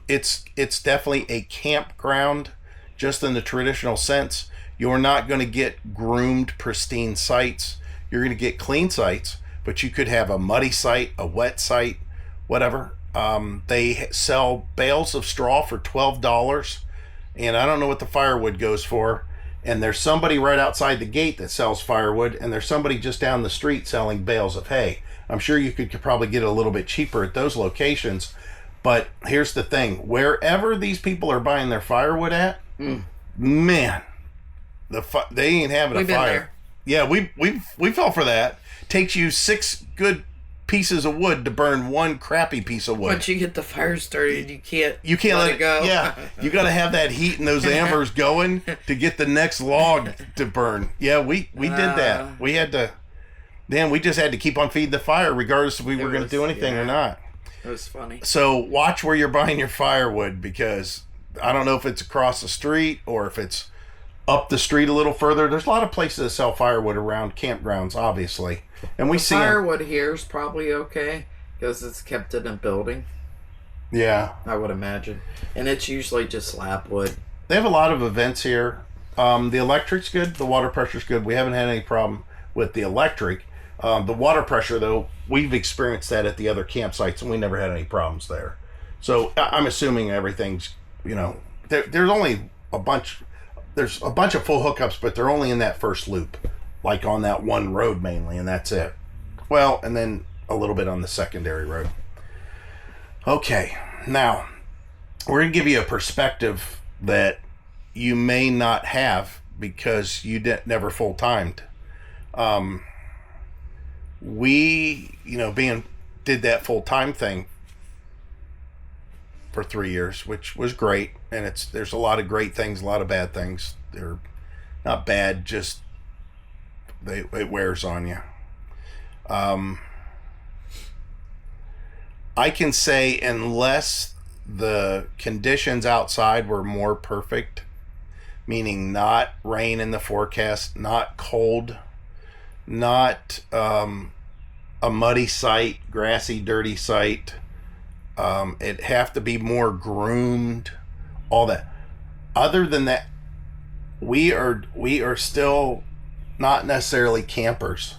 It's definitely a campground, just in the traditional sense. You're not going to get groomed, pristine sites. You're going to get clean sites, but you could have a muddy site, a wet site, whatever. They sell bales of straw for $12, and I don't know what the firewood goes for. And there's somebody right outside the gate that sells firewood, and there's somebody just down the street selling bales of hay. I'm sure you could probably get it a little bit cheaper at those locations. But here's the thing. Wherever these people are buying their firewood at, man, they ain't having a fire. Yeah, we fell for that. Takes you 6 good pieces of wood to burn one crappy piece of wood. Once you get the fire started, you can't let it go. Yeah, you got to have that heat and those embers going to get the next log to burn. Yeah, we did that. We had to. Then we just had to keep on feeding the fire, regardless if we were going to do anything or not. It was funny. So watch where you're buying your firewood, because I don't know if it's across the street or if it's up the street a little further. There's a lot of places that sell firewood around campgrounds, obviously. And we see firewood here is probably okay because it's kept in a building. Yeah, I would imagine, and it's usually just slab wood. They have a lot of events here. The electric's good. The water pressure's good. We haven't had any problem with the electric. The water pressure, though, we've experienced that at the other campsites, and we never had any problems there. So I'm assuming everything's, there's only a bunch. There's a bunch of full hookups, but they're only in that first loop. like on that one road mainly, and that's it. Well, and then a little bit on the secondary road. Okay, now we're going to give you a perspective that you may not have because you never full-timed. We, did that full-time thing for 3 years, which was great. And there's a lot of great things, a lot of bad things. They're not bad, just it wears on you. I can say unless the conditions outside were more perfect, meaning not rain in the forecast, not cold, not a muddy site, grassy, dirty site, it'd have to be more groomed, all that. Other than that, we are still not necessarily campers.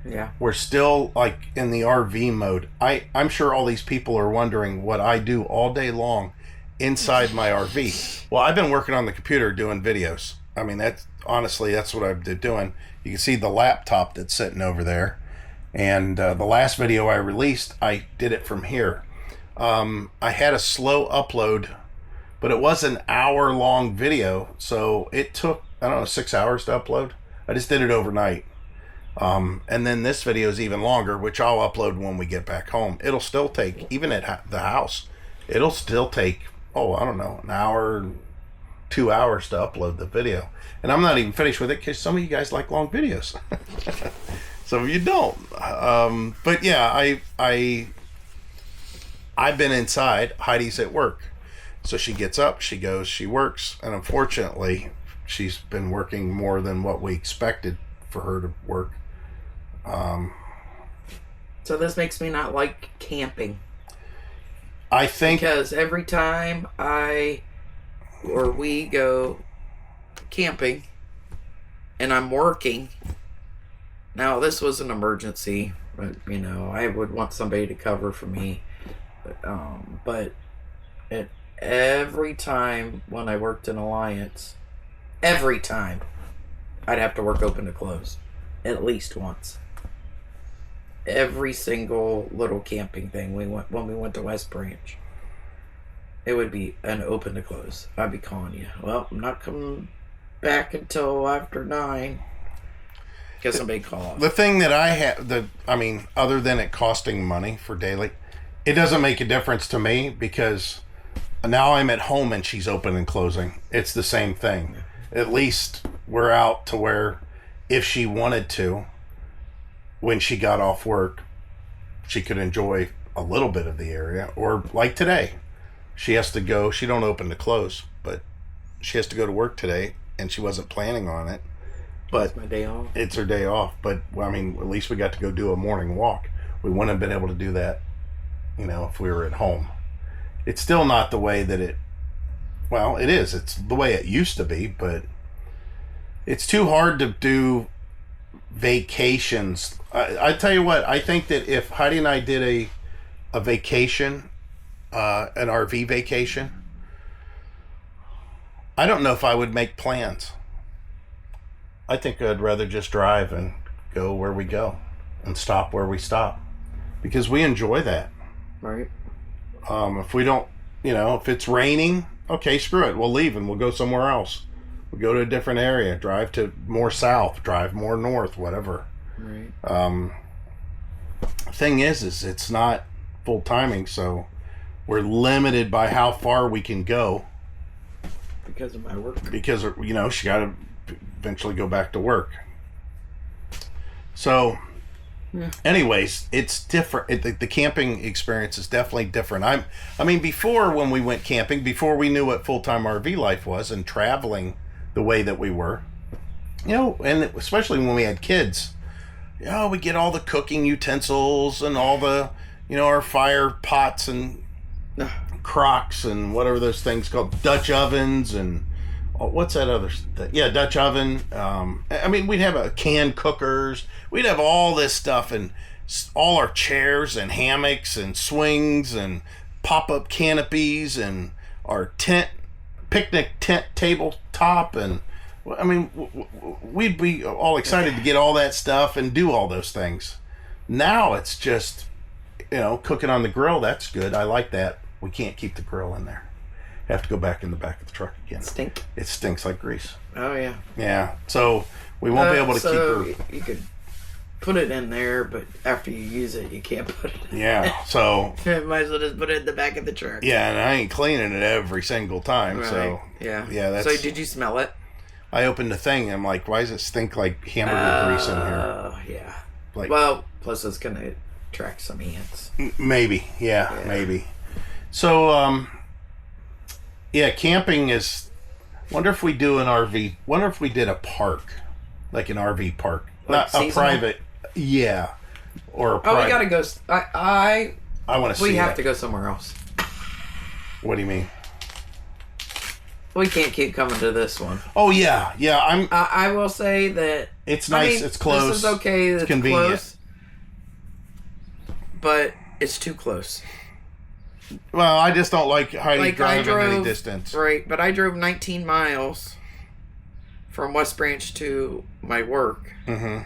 Yeah. We're still like in the RV mode. I'm sure all these people are wondering what I do all day long inside my RV. Well, I've been working on the computer doing videos. I mean, that's what I've been doing. You can see the laptop that's sitting over there. And the last video I released, I did it from here. I had a slow upload, but it was an hour-long video. So it took, 6 hours to upload. I just did it overnight. And then this video is even longer, which I'll upload when we get back home. It'll still take, even at the house, it'll still take, an hour, 2 hours to upload the video. And I'm not even finished with it because some of you guys like long videos. Some of you don't. But yeah, I've been inside. Heidi's at work. So she gets up, she goes, she works. And unfortunately, she's been working more than what we expected for her to work. So this makes me not like camping. I think because every time we go camping and I'm working, now this was an emergency, but I would want somebody to cover for me. But every time when I worked in Alliance, every time I'd have to work open to close at least once. Every single little camping thing when we went to West Branch, it would be an open to close. I'd be calling you. Well, I'm not coming back until after 9. Get somebody call. The thing that I have, other than it costing money for daily, it doesn't make a difference to me because now I'm at home and she's open and closing. It's the same thing. At least we're out to where if she wanted to, when she got off work, she could enjoy a little bit of the area. Or like today, she has to go. She don't open to close, but she has to go to work today, and she wasn't planning on it. But it's my day off. It's her day off. But at least we got to go do a morning walk. We wouldn't have been able to do that, if we were at home. It's still not the way that it is. It's the way it used to be, but it's too hard to do vacations. I tell you what, I think that if Heidi and I did a vacation, an RV vacation, I don't know if I would make plans. I think I'd rather just drive and go where we go and stop where we stop because we enjoy that. Right. If we don't, if it's raining, okay, screw it. We'll leave and we'll go somewhere else. We'll go to a different area, drive to more south, drive more north, whatever. Right. Thing is it's not full timing, so we're limited by how far we can go. Because of my work. Because, she got to eventually go back to work. So, anyways, it's different. The camping experience is definitely different. Before when we went camping, before we knew what full-time RV life was and traveling the way that we were, and especially when we had kids, we get all the cooking utensils and all the, our fire pots and crocks and whatever those things called, Dutch ovens and what's that other thing? Yeah, Dutch oven. We'd have canned cookers. We'd have all this stuff and all our chairs and hammocks and swings and pop-up canopies and our picnic tent tabletop and Well, I mean, we'd be all excited to get all that stuff and do all those things. Now it's just, cooking on the grill. That's good. I like that. We can't keep the grill in there. Have to go back in the back of the truck again. Stink. It stinks like grease. Oh yeah. Yeah. So we won't be able to keep her. You could put it in there, but after you use it, you can't put it in. Yeah. So. Might as well just put it in the back of the truck. Yeah, and I ain't cleaning it every single time. Right. So. Yeah. Yeah. That's. So did you smell it? I opened the thing. And I'm like, why does it stink like hamburger grease in here? Oh yeah. Like. Well, plus it's gonna attract some ants. Maybe. Yeah. Maybe. So. Yeah, camping is. Wonder if we do an RV. Wonder if we did a park, like an RV park, like not a private. Yeah, or a private. Oh, we gotta go. I want to see. We have to go somewhere else. What do you mean? We can't keep coming to this one. Oh yeah. I will say that it's nice. It's close. This is okay. It's convenient. Close, but it's too close. Well, I just don't like Heidi driving drove, any distance. Right, but I drove 19 miles from West Branch to my work. Mm-hmm.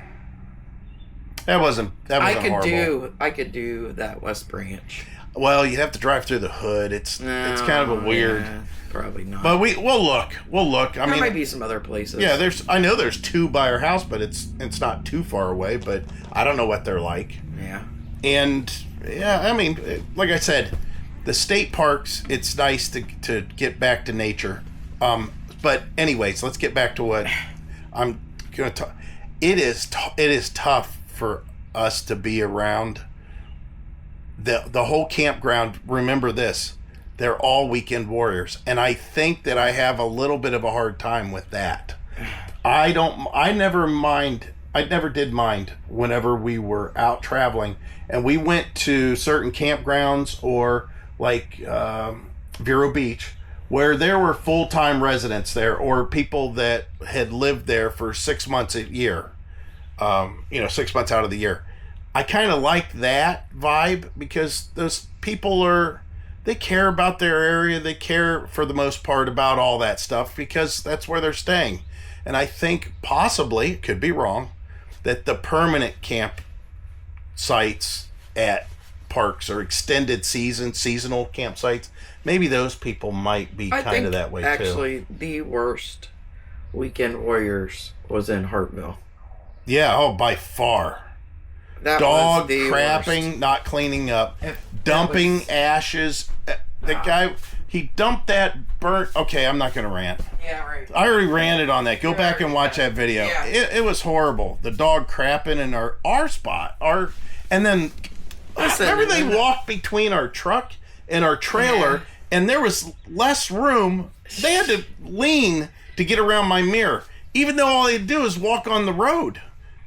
That wasn't horrible. I could do that West Branch. Well, you have to drive through the hood. It's kind of a weird. Yeah, probably not. But we'll look. I mean, might be some other places. Yeah, I know there's two by our house, but it's not too far away. But I don't know what they're like. Yeah. And yeah, I mean, like I said, the state parks. It's nice to get back to nature. But anyways, let's get back to what I'm going to talk. It is tough for us to be around the whole campground. Remember this, they're all weekend warriors, and I think that I have a little bit of a hard time with that. I never did mind whenever we were out traveling and we went to certain campgrounds or like Vero Beach, where there were full-time residents there or people that had lived there for 6 months a year, 6 months out of the year. I kind of like that vibe because those people they care about their area. They care for the most part about all that stuff because that's where they're staying. And I think possibly, could be wrong, that the permanent camp sites at parks or extended seasonal campsites, maybe those people might be kind of that way too. Actually, the worst weekend warriors was in Hartville. Yeah, by far. That Dog was the crapping, worst. not cleaning up, dumping ashes. The guy, he dumped that burnt. Okay, I'm not going to rant. Yeah, right. I already ranted on that. Go back and watch that video. Yeah. It was horrible. The dog crapping in our spot. And then remember they walked between our truck and our trailer, and there was less room. They had to lean to get around my mirror, even though all they had to do is walk on the road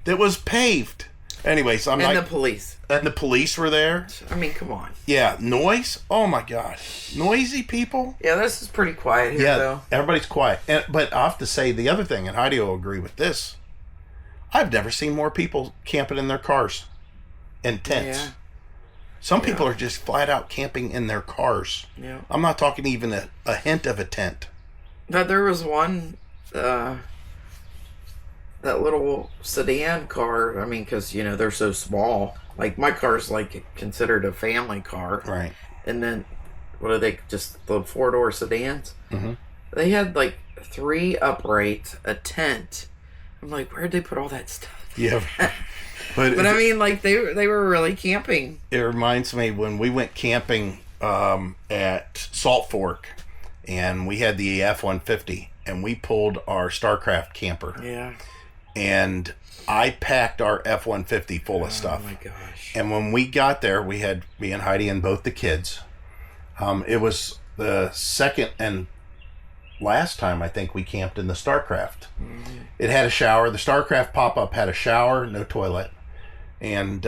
that was paved. Anyways, the police. And the police were there. I mean, come on. Yeah, noise. Oh my God, noisy people. Yeah, this is pretty quiet here, though. Everybody's quiet. But I have to say the other thing, and Heidi will agree with this. I've never seen more people camping in their cars and tents. Yeah. Some people are just flat out camping in their cars. Yeah. I'm not talking even a hint of a tent. But there was one, that little sedan car. I mean, because they're so small. Like my car's like considered a family car, Right. And then what are they? Just the 4-door sedans. Mm-hmm. They had like 3 uprights, a tent. I'm like, where'd they put all that stuff? Yeah. But I mean, like they were really camping. It reminds me when we went camping at Salt Fork, and we had the F-150, and we pulled our StarCraft camper. Yeah. And I packed our F-150 full of stuff. Oh my gosh. And when we got there, we had me and Heidi and both the kids. It was the second and last time I think we camped in the StarCraft. Mm-hmm. It had a shower. The StarCraft pop-up had a shower, no toilet. And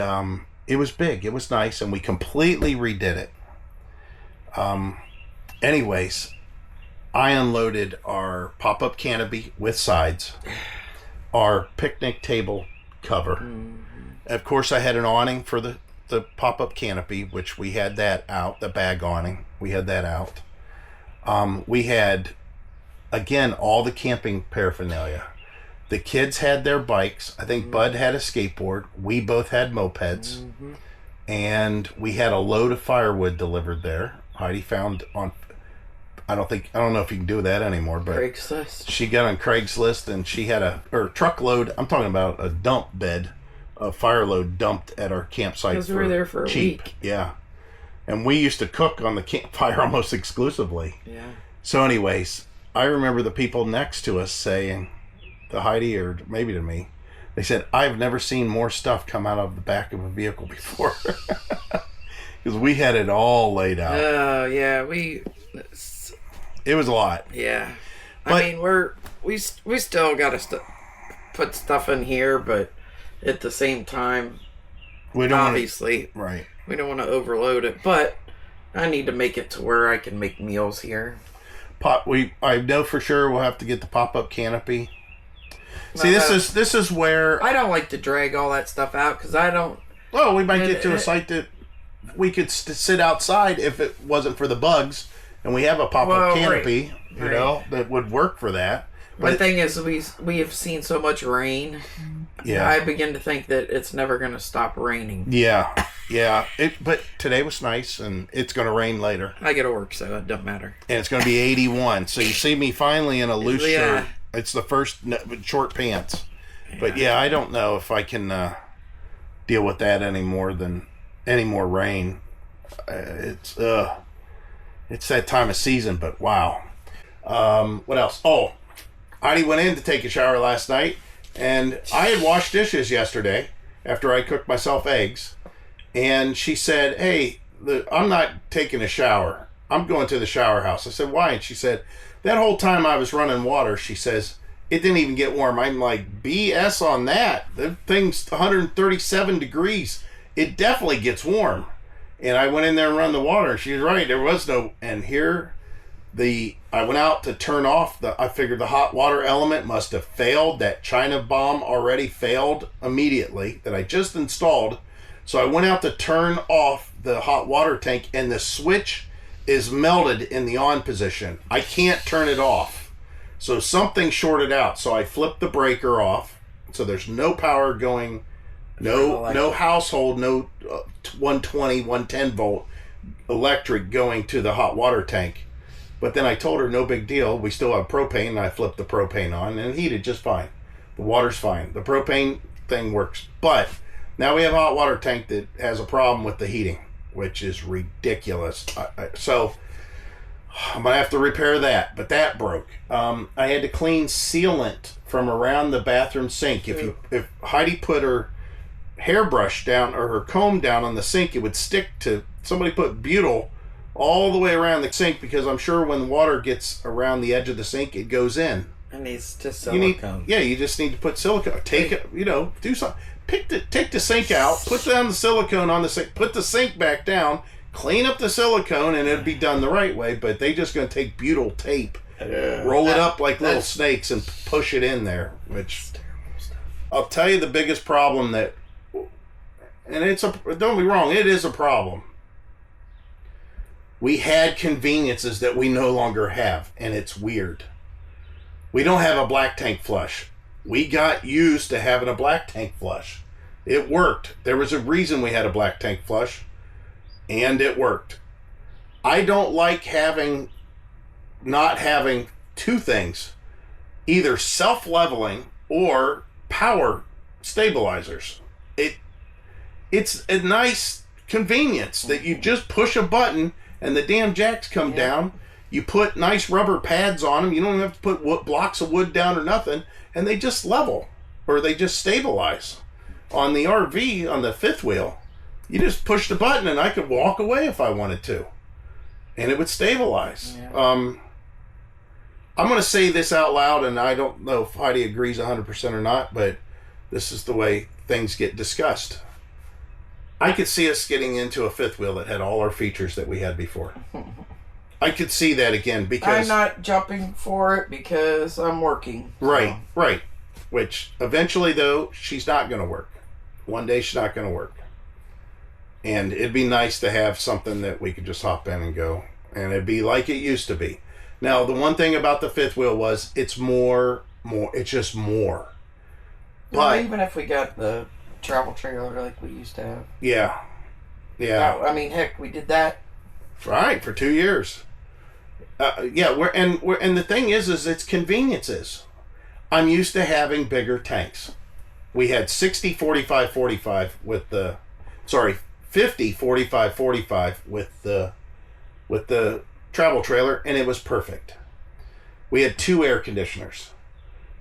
it was big. It was nice. And we completely redid it. Anyways, I unloaded our pop-up canopy with sides, our picnic table cover. Mm-hmm. Of course, I had an awning for the pop-up canopy, which we had that out, the bag awning. We had that out. We had again, all the camping paraphernalia. The kids had their bikes. I think Bud had a skateboard. We both had mopeds. And we had a load of firewood delivered there. Heidi found on, I don't know if you can do that anymore, but Craigslist. she got on Craigslist and she had a truckload. I'm talking about a dump bed, a fire load dumped at our campsite. Because we were there for a week. Yeah. And we used to cook on the campfire almost exclusively. Yeah. So anyways, I remember the people next to us saying, to Heidi or maybe to me, they said, I've never seen more stuff come out of the back of a vehicle before. Because we had it all laid out. Oh, yeah. It was a lot. Yeah. But, I mean, we still got to put stuff in here, but at the same time, we don't obviously, right. We don't want to overload it. But I need to make it to where I can make meals here. I know for sure we'll have to get the pop-up canopy. See, this is where I don't like to drag all that stuff out because I don't. Well, we might get to a site that we could sit outside if it wasn't for the bugs, and we have a pop-up canopy, you know, that would work for that. But the thing is, we have seen so much rain. Yeah, I begin to think that it's never going to stop raining. Yeah. But today was nice, and it's going to rain later. I get to work, so it doesn't matter. And it's going to be 81. So you see me finally in a loose shirt. It's the first short pants. Yeah. But yeah, I don't know if I can deal with that any more rain. It's that time of season, but wow. What else? Oh, Heidi went in to take a shower last night, and I had washed dishes yesterday after I cooked myself eggs, and she said, hey, I'm not taking a shower. I'm going to the shower house. I said, why? And she said, that whole time I was running water, she says, it didn't even get warm. I'm like, BS on that. The thing's 137 degrees. It definitely gets warm. And I went in there and run the water. She was right. There was no... And here, I went out to turn off I figured the hot water element must have failed. That China bomb already failed immediately that I just installed. So I went out to turn off the hot water tank, and the switch is melted in the on position. I can't turn it off. So something shorted out. So I flipped the breaker off. So there's no power going, no household, no 120, 110 volt electric going to the hot water tank. But then I told her, no big deal. We still have propane, and I flipped the propane on, and it heated just fine. The water's fine. The propane thing works. But now we have a hot water tank that has a problem with the heating, which is ridiculous. So I'm going to have to repair that, but that broke. I had to clean sealant from around the bathroom sink. If Heidi put her hairbrush down or her comb down on the sink, it would stick to... Somebody put butyl all the way around the sink, because I'm sure when water gets around the edge of the sink, it goes in. It needs to silicone. You just need to put silicone. Take it, do something. Take the sink out, put down the silicone on the sink, put the sink back down, clean up the silicone, and it'll be done the right way. But they just going to take butyl tape, roll it up like little snakes, and push it in there. Which, I'll tell you the biggest problem that, and don't get me wrong, it is a problem. We had conveniences that we no longer have, and it's weird. We don't have a black tank flush. We got used to having a black tank flush. It worked. There was a reason we had a black tank flush, and it worked. I don't like not having two things, either self-leveling or power stabilizers. It's a nice convenience that you just push a button and the damn jacks come down. You put nice rubber pads on them. You don't have to put blocks of wood down or nothing, and they just level, or they just stabilize. On the RV, on the fifth wheel, you just push the button and I could walk away if I wanted to, and it would stabilize. Yeah. I'm going to say this out loud, and I don't know if Heidi agrees 100% or not, but this is the way things get discussed. I could see us getting into a fifth wheel that had all our features that we had before. I could see that again, because... I'm not jumping for it because I'm working. Right. Which, eventually, though, she's not going to work. One day, she's not going to work. And it'd be nice to have something that we could just hop in and go. And it'd be like it used to be. Now, the one thing about the fifth wheel was it's it's just more. Well, But even if we got the travel trailer like we used to have. yeah. I mean, heck, we did that. Right, for 2 years. And the thing is it's conveniences. I'm used to having bigger tanks. We had 60 45 45 with the 50 45 45 with the travel trailer, and it was perfect. We had 2 air conditioners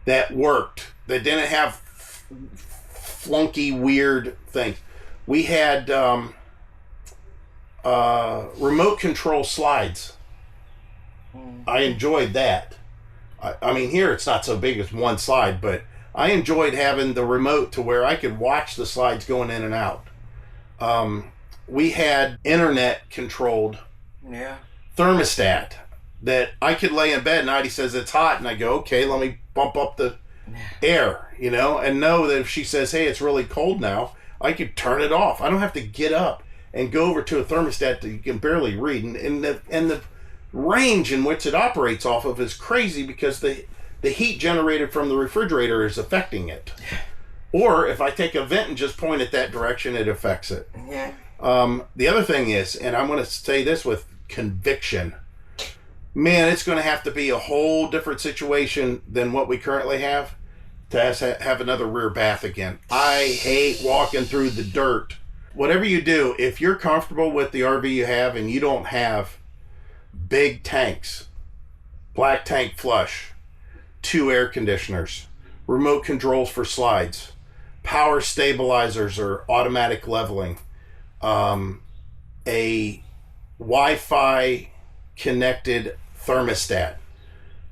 that worked. That didn't have flunky weird things. We had remote control slides. I enjoyed that. I mean, here it's not so big as one slide, but I enjoyed having the remote to where I could watch the slides going in and out. We had internet controlled thermostat that I could lay in bed and Heidi says it's hot, and I go, okay, let me bump up the air, and know that if she says, hey, it's really cold now, I could turn it off. I don't have to get up and go over to a thermostat that you can barely read, and the range in which it operates off of is crazy because the heat generated from the refrigerator is affecting it. Or if I take a vent and just point it that direction, it affects it. Yeah. The other thing is, and I'm going to say this with conviction, man, it's going to have to be a whole different situation than what we currently have to have another rear bath again. I hate walking through the dirt. Whatever you do, if you're comfortable with the RV you have and you don't have big tanks, black tank flush, 2 air conditioners, remote controls for slides, power stabilizers or automatic leveling, a Wi-Fi connected thermostat,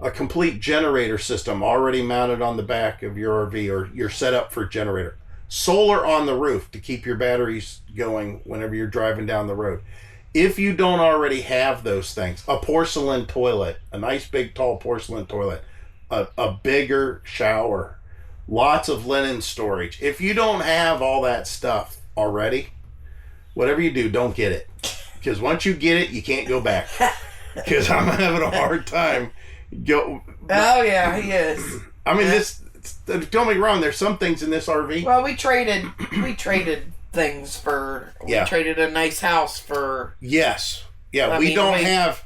a complete generator system already mounted on the back of your RV or your setup for generator, solar on the roof to keep your batteries going whenever you're driving down the road. If you don't already have those things, a porcelain toilet, a nice big tall porcelain toilet, a bigger shower, lots of linen storage. If you don't have all that stuff already, whatever you do, don't get it. Because once you get it, you can't go back. Because I'm having a hard time. Oh yeah, he is. I mean, don't get me wrong, there's some things in this RV. Well, we traded things for. We traded a nice house for. Yes. Yeah, we don't have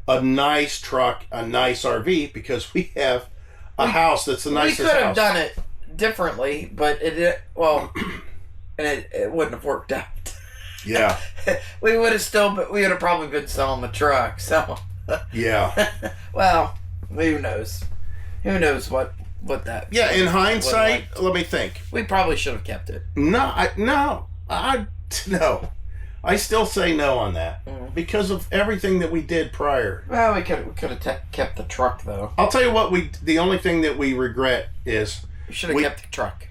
a nice truck, a nice RV, because we have a house that's the nicest house. We could have done it differently, but it wouldn't have worked out. Yeah. we would have probably been selling the truck. So. Yeah. Well, who knows? Who knows what that? Yeah. In hindsight, let me think. We probably should have kept it. No. I still say no on that because of everything that we did prior. Well, we could have kept the truck though. I'll tell you what. The only thing that we regret is we should have kept the truck.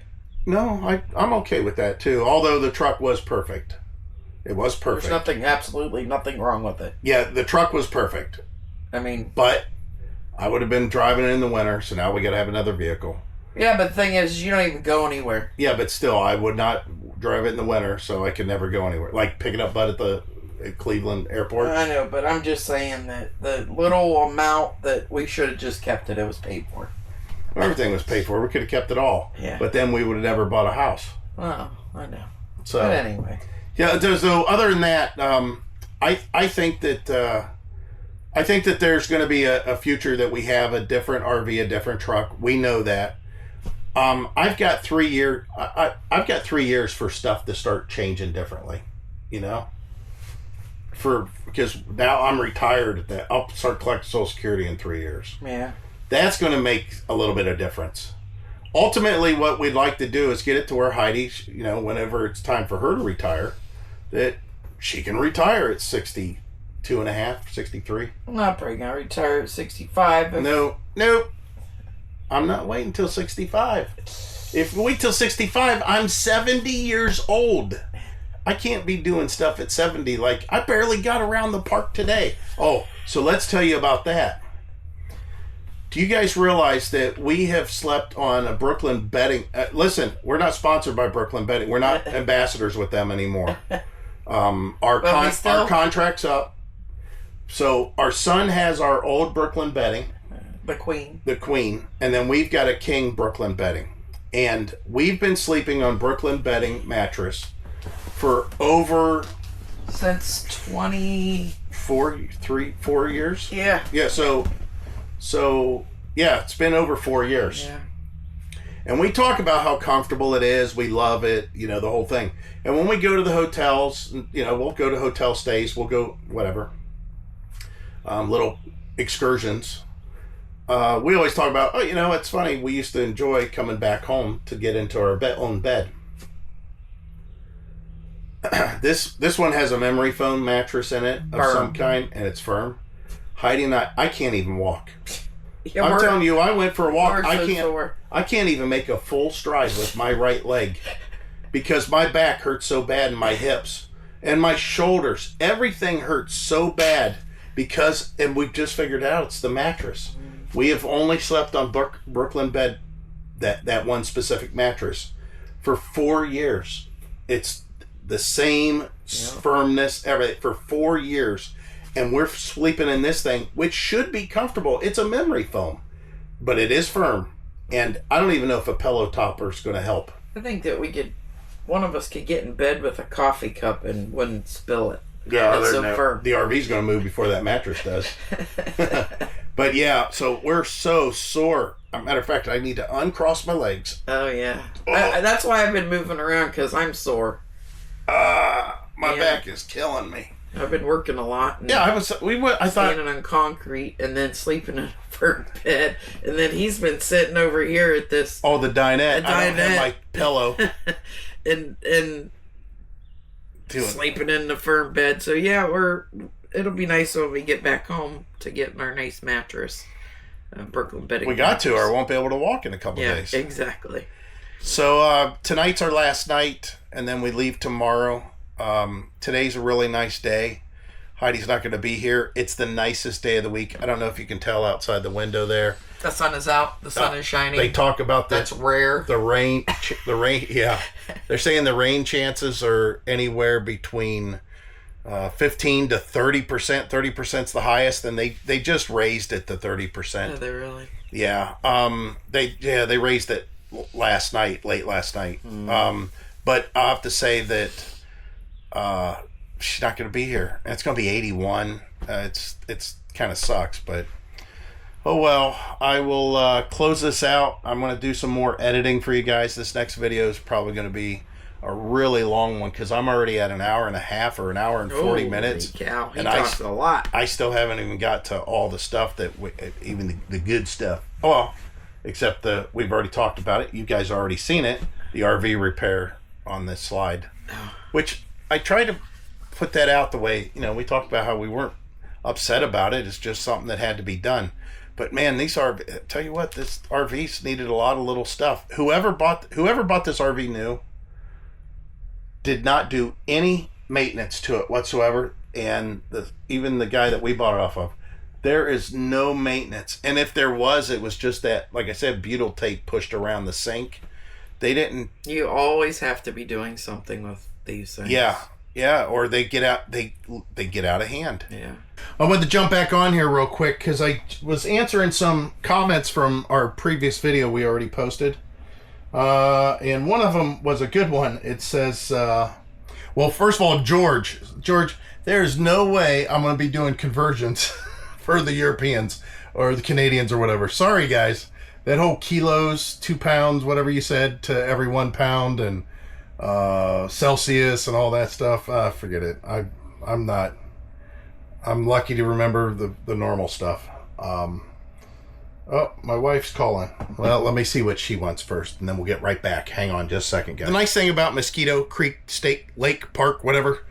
No, I'm okay with that too. Although the truck was perfect. It was perfect. There's absolutely nothing wrong with it. Yeah, the truck was perfect. I mean, but I would have been driving it in the winter, so now we got to have another vehicle. Yeah, but the thing is, you don't even go anywhere. Yeah, but still, I would not drive it in the winter, so I could never go anywhere. Like picking up Bud at Cleveland Airport. I know, but I'm just saying that the little amount that we should have just kept it was paid for. Everything was paid for. We could have kept it all. Yeah. But then we would have never bought a house. Oh, I know. So, but anyway. Yeah, so other than that, I think that there's going to be a future that we have a different RV, a different truck. We know that. I've got 3 years. I've got 3 years for stuff to start changing differently. Because now I'm retired at that. I'll start collecting Social Security in 3 years. Yeah. That's going to make a little bit of difference. Ultimately, what we'd like to do is get it to where Heidi, whenever it's time for her to retire, that she can retire at 62 and a half, 63. I'm not probably going to retire at 65. Nope. I'm not waiting until 65. If we wait till 65, I'm 70 years old. I can't be doing stuff at 70. Like, I barely got around the park today. Oh, so let's tell you about that. Do you guys realize that we have slept on a Brooklyn bedding? Listen, we're not sponsored by Brooklyn Bedding. We're not ambassadors with them anymore. Our contract's up. So our son has our old Brooklyn bedding, The queen. the queen, and then we've got a king Brooklyn bedding. And we've been sleeping on Brooklyn bedding mattress for over Since 20... 4 years. Yeah. Yeah. So yeah, it's been over 4 years. Yeah. And we talk about how comfortable it is. We love it, you know, the whole thing. And when we go to the hotels, you know, we'll go to hotel stays. We'll go whatever, little excursions. We always talk about, oh, you know, it's funny. We used to enjoy coming back home to get into our own bed. This one has a memory foam mattress in it of some kind, and it's firm. Heidi and I can't even walk. Yeah, I'm telling you, I went for a walk. Mark's I can't even make a full stride with my right leg because my back hurts so bad, and my hips and my shoulders, everything hurts so bad because, and we've just figured out it's the mattress. We have only slept on Brooklyn bed, that one specific mattress, for 4 years. It's the same firmness, everything, for 4 years. And we're sleeping in this thing, which should be comfortable. It's a memory foam, but it is firm. And I don't even know if a pillow topper is going to help. I think that one of us could get in bed with a coffee cup and wouldn't spill it. Yeah, it's so firm. The RV's going to move before that mattress does. But yeah, so we're so sore. As a matter of fact, I need to uncross my legs. Oh, yeah. That's why I've been moving around, because I'm sore. My back is killing me. I've been working a lot. Yeah, I thought standing on concrete and then sleeping in a firm bed, and then he's been sitting over here at this. Oh, the dinette. I don't have my pillow. and sleeping in the firm bed. So yeah, it'll be nice when we get back home to get in our nice mattress, Brooklyn bedding. We got to, or I won't be able to walk in a couple days. Exactly. So tonight's our last night, and then we leave tomorrow. Today's a really nice day. Heidi's not going to be here. It's the nicest day of the week. I don't know if you can tell outside the window there. The sun is out. The sun is shining. They talk about that's rare. The rain. Yeah. They're saying the rain chances are anywhere between 15 to 30%. 30%'s the highest, and they just raised it to 30%. Oh, they really? Yeah. They raised it late last night. But I have to say that she's not going to be here. And it's going to be 81. It's kind of sucks, but oh well. I will close this out. I'm going to do some more editing for you guys. This next video is probably going to be a really long one because I'm already at an hour and a half or an hour and 40 minutes. Cow. He talks a lot. I still haven't even got to all the stuff that even the good stuff. Well, except we've already talked about it. You guys already seen it. The RV repair on this slide, which I tried to put that out the way, you know, we talked about how we weren't upset about it. It's just something that had to be done. But man, these RV, tell you what, this RV's needed a lot of little stuff. Whoever bought this RV new did not do any maintenance to it whatsoever. And even the guy that we bought it off of, there is no maintenance. And if there was, it was just that, like I said, butyl tape pushed around the sink. They didn't. You always have to be doing something with these things. Yeah, or they get out. They get out of hand. Yeah. I wanted to jump back on here real quick because I was answering some comments from our previous video we already posted, and one of them was a good one. It says, "Well, first of all, George, there's no way I'm going to be doing conversions for the Europeans or the Canadians or whatever. Sorry, guys." That whole kilos, 2 pounds, whatever you said, to every 1 pound, and Celsius and all that stuff. Forget it. I'm lucky to remember the normal stuff. Oh, my wife's calling. Well, let me see what she wants first, and then we'll get right back. Hang on just a second, guys. The nice thing about Mosquito Creek State Lake Park, whatever,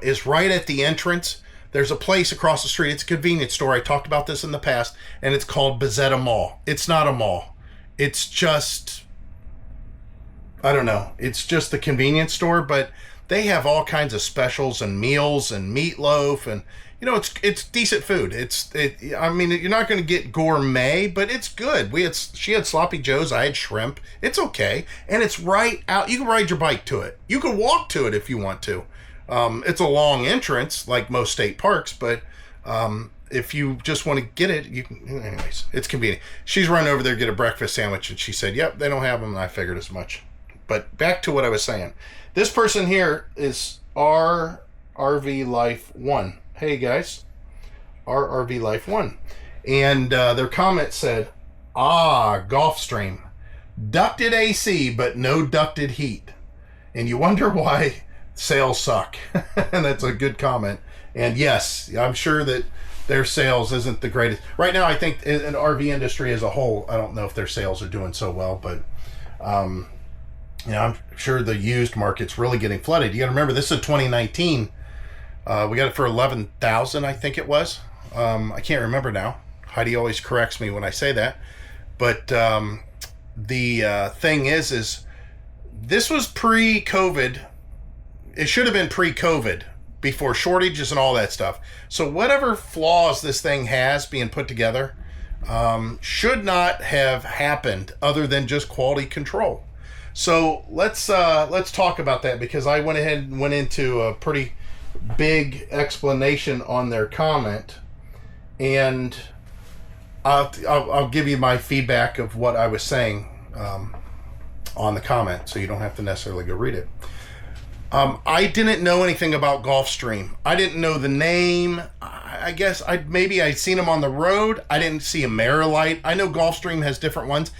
is right at the entrance. There's a place across the street. It's a convenience store. I talked about this in the past, and it's called Bezetta Mall. It's not a mall. It's just, I don't know. It's just a convenience store, but they have all kinds of specials and meals and meatloaf, and you know, it's decent food. I mean, you're not going to get gourmet, but it's good. She had sloppy joes. I had shrimp. It's okay, and it's right out. You can ride your bike to it. You can walk to it if you want to. It's a long entrance like most state parks, but If you just want to get it, you can. Anyways, it's convenient. She's run over there to get a breakfast sandwich, and she said, "Yep, they don't have them." And I figured as much. But back to what I was saying. This person here is RV Life 1. Hey guys, RV Life 1, and their comment said, Gulfstream, ducted AC but no ducted heat, and you wonder why sales suck. And that's a good comment. And yes, I'm sure that their sales isn't the greatest right now. I think in the RV industry as a whole, I don't know if their sales are doing so well, but I'm sure the used market's really getting flooded. You got to remember, this is 2019. We got it for 11,000, I think it was. I can't remember now. Heidi always corrects me when I say that. But the thing is this was pre-COVID. It should have been pre-COVID, before shortages and all that stuff. So whatever flaws this thing has being put together should not have happened other than just quality control. So let's talk about that, because I went ahead and went into a pretty big explanation on their comment, and I'll give you my feedback of what I was saying on the comment, so you don't have to necessarily go read it. I didn't know anything about Gulfstream. I didn't know the name. I guess I'd seen them on the road. I didn't see a Mercedes. I know Gulfstream has different ones.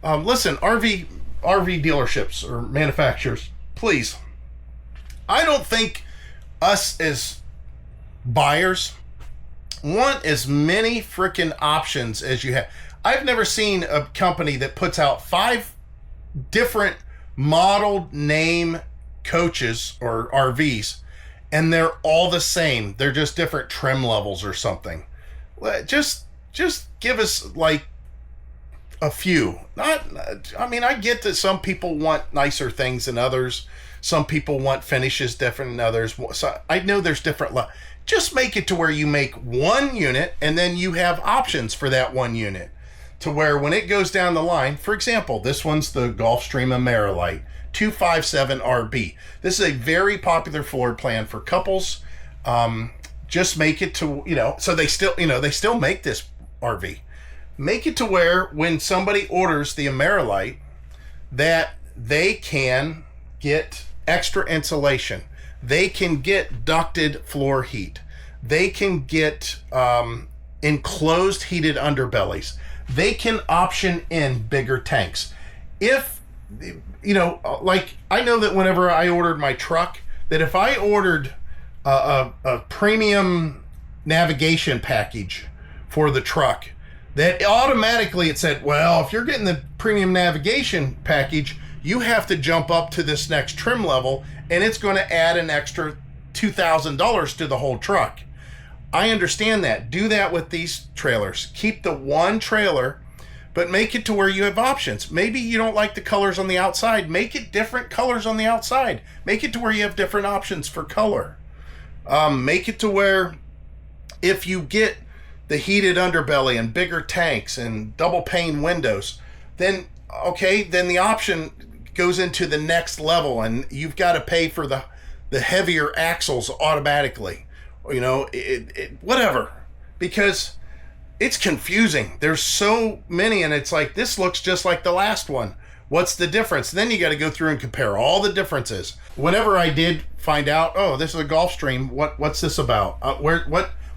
Listen, RV dealerships or manufacturers, please. I don't think us as buyers want as many freaking options as you have. I've never seen a company that puts out 5 different modeled name coaches or RVs, and they're all the same. They're just different trim levels or something. Just give us like a few. I get that some people want nicer things than others. Some people want finishes different than others. So I know there's different. Just make it to where you make one unit, and then you have options for that one unit, to where when it goes down the line, for example, this one's the Gulfstream Amerilite 257 RB. This is a very popular floor plan for couples. Just make it to, so they still make this RV. Make it to where when somebody orders the Amerilite, that they can get extra insulation. They can get ducted floor heat. They can get enclosed heated underbellies. They can option in bigger tanks. If, like, I know that whenever I ordered my truck, that if I ordered a premium navigation package for the truck, that automatically it said, well, if you're getting the premium navigation package, you have to jump up to this next trim level, and it's going to add an extra $2,000 to the whole truck. I understand that. Do that with these trailers. Keep the one trailer, but make it to where you have options. Maybe you don't like the colors on the outside. Make it different colors on the outside. Make it to where you have different options for color. Make it to where if you get the heated underbelly and bigger tanks and double pane windows, then the option goes into the next level, and you've got to pay for the heavier axles automatically. Whatever, because it's confusing. There's so many, and it's like, this looks just like the last one. What's the difference? Then you got to go through and compare all the differences. Whenever I did find out, this is a Gulfstream, what's this about?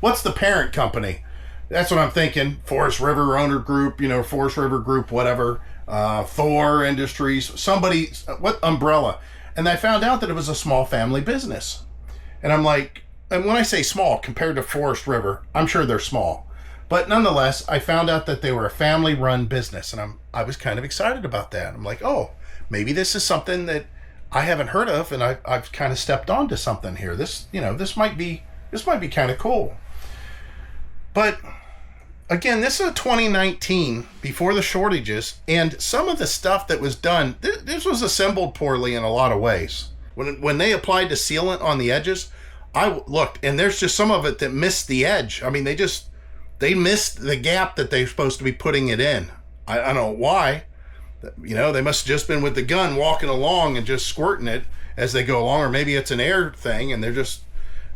What's the parent company? That's what I'm thinking. Forest River Owner Group, Forest River Group, whatever. Thor Industries, what umbrella? And I found out that it was a small family business. And I'm like, and when I say small compared to Forest River, I'm sure they're small. But nonetheless, I found out that they were a family-run business, and I was kind of excited about that. I'm like, maybe this is something that I haven't heard of, and I've kind of stepped onto something here. This might be kind of cool. But again, this is a 2019, before the shortages, and some of the stuff that was done, this was assembled poorly in a lot of ways. When they applied the sealant on the edges, I looked, and there's just some of it that missed the edge. I mean, they missed the gap that they're supposed to be putting it in. I don't know why. They must have just been with the gun walking along and just squirting it as they go along, or maybe it's an air thing, and they're just.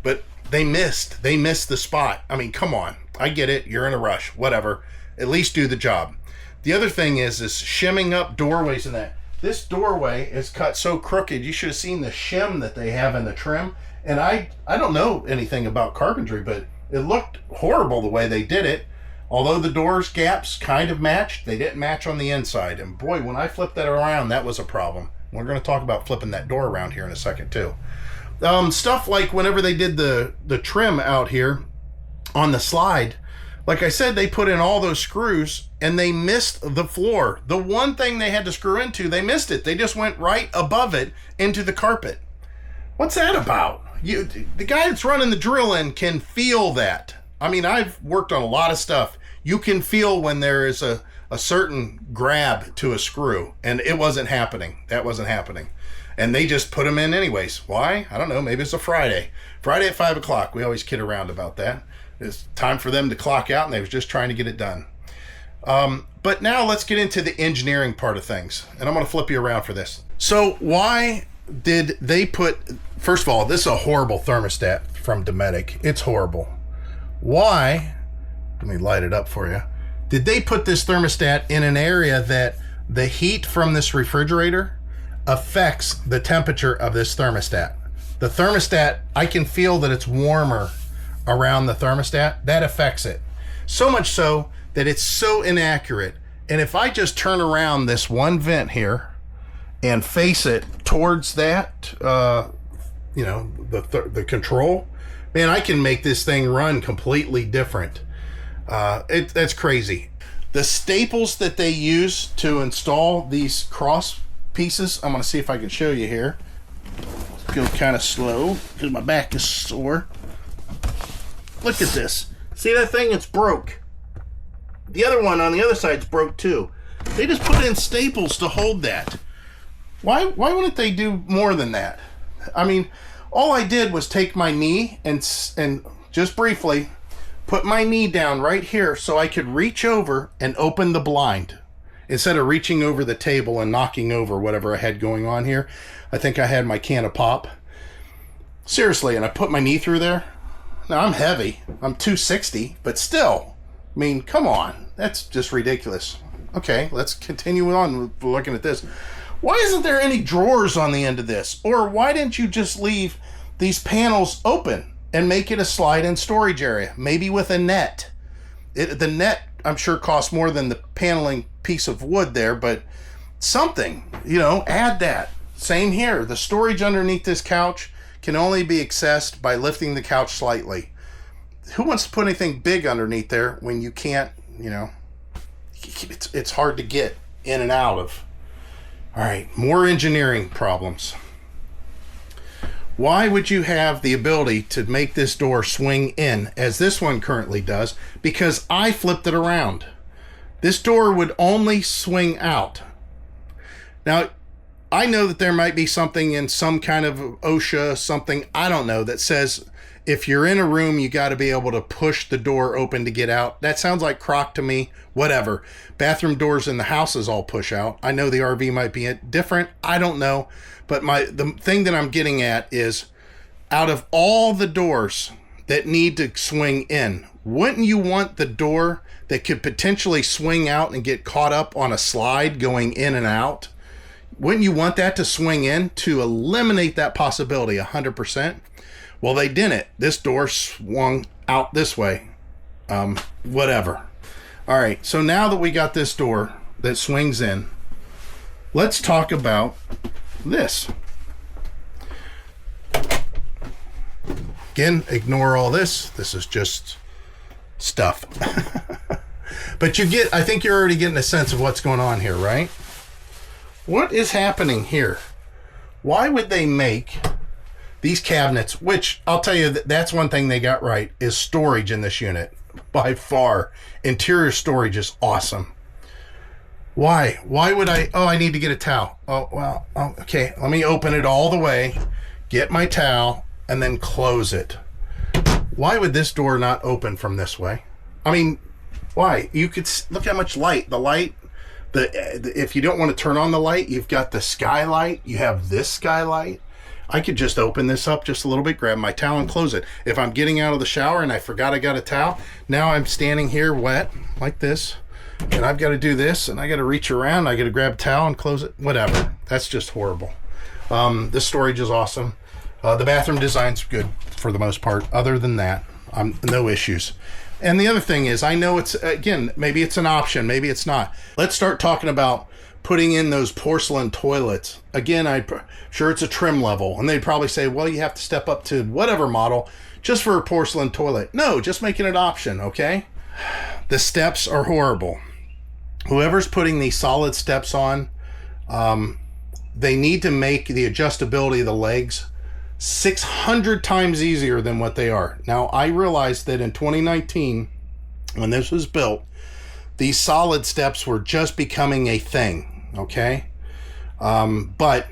But They missed the spot. I mean, come on. I get it. You're in a rush. Whatever. At least do the job. The other thing is shimming up doorways and that. This doorway is cut so crooked. You should have seen the shim that they have in the trim. And I don't know anything about carpentry, but it looked horrible the way they did it. Although the doors gaps kind of matched, they didn't match on the inside. And boy, when I flipped that around, that was a problem. We're going to talk about flipping that door around here in a second too. Stuff like whenever they did the trim out here on the slide, like I said, they put in all those screws and they missed the floor. The one thing they had to screw into, they missed it. They just went right above it into the carpet. What's that about? The guy that's running the drill in can feel that. I mean, I've worked on a lot of stuff. You can feel when there is a certain grab to a screw, and it wasn't happening. That wasn't happening. And they just put them in anyways. Why? I don't know. Maybe it's a Friday. Friday at 5 o'clock. We always kid around about that. It's time for them to clock out, and they was just trying to get it done. But now let's get into the engineering part of things. And I'm going to flip you around for this. So why did they put... First of all, this is a horrible thermostat from Dometic. It's horrible. Why... Let me light it up for you. Did they put this thermostat in an area that the heat from this refrigerator affects the temperature of this thermostat? The thermostat, I can feel that it's warmer around the thermostat. That affects it. So much so that it's so inaccurate. And if I just turn around this one vent here and face it towards that, the control, man, I can make this thing run completely different. That's crazy. The staples that they use to install these cross pieces, I'm going to see if I can show you here. Go kind of slow because my back is sore. Look at this. See that thing? It's broke. The other one on the other side's broke too. They just put in staples to hold that. Why wouldn't they do more than that? I mean, all I did was take my knee and just briefly put my knee down right here so I could reach over and open the blind instead of reaching over the table and knocking over whatever I had going on here. I think I had my can of pop. Seriously, and I put my knee through there. Now, I'm heavy. I'm 260, but still, I mean, come on. That's just ridiculous. Okay, let's continue on looking at this. Why isn't there any drawers on the end of this? Or why didn't you just leave these panels open and make it a slide-in storage area? Maybe with a net. The net, I'm sure, costs more than the paneling piece of wood there, but something, add that. Same here. The storage underneath this couch can only be accessed by lifting the couch slightly. Who wants to put anything big underneath there when you can't, it's hard to get in and out of. All right, more engineering problems. Why would you have the ability to make this door swing in as this one currently does? Because I flipped it around. This door would only swing out. Now, I know that there might be something in some kind of OSHA, something, I don't know, that says if you're in a room, you got to be able to push the door open to get out. That sounds like crock to me. Whatever. Bathroom doors in the houses all push out. I know the RV might be different. I don't know. But the thing that I'm getting at is, out of all the doors that need to swing in, wouldn't you want the door that could potentially swing out and get caught up on a slide going in and out? Wouldn't you want that to swing in to eliminate that possibility 100%? Well, they didn't. This door swung out this way. Whatever. All right, so now that we got this door that swings in, let's talk about this. Again, ignore all this. This is just stuff. But I think you're already getting a sense of what's going on here, right? What is happening here? Why would they make these cabinets, which I'll tell you, that's one thing they got right, is storage in this unit. By far. Interior storage is awesome. Why? Why would I need to get a towel. Oh, well, okay. Let me open it all the way, get my towel, and then close it. Why would this door not open from this way? I mean, why? You could look how much light. The light, if you don't want to turn on the light, you've got the skylight. You have this skylight. I could just open this up just a little bit, grab my towel and close it. If I'm getting out of the shower and I forgot I got a towel, now I'm standing here wet like this, and I've got to do this, and I got to reach around, I got to grab a towel and close it, whatever. That's just horrible. This storage is awesome. The bathroom design's good for the most part. Other than that, no issues. And the other thing is, I know it's, again, maybe it's an option, maybe it's not. Let's start talking about putting in those porcelain toilets. Again, I'm sure it's a trim level, and they'd probably say, well, you have to step up to whatever model just for a porcelain toilet. No, just make it an option, okay? The steps are horrible. Whoever's putting these solid steps on, they need to make the adjustability of the legs 600 times easier than what they are. Now, I realized that in 2019, when this was built, these solid steps were just becoming a thing, okay? But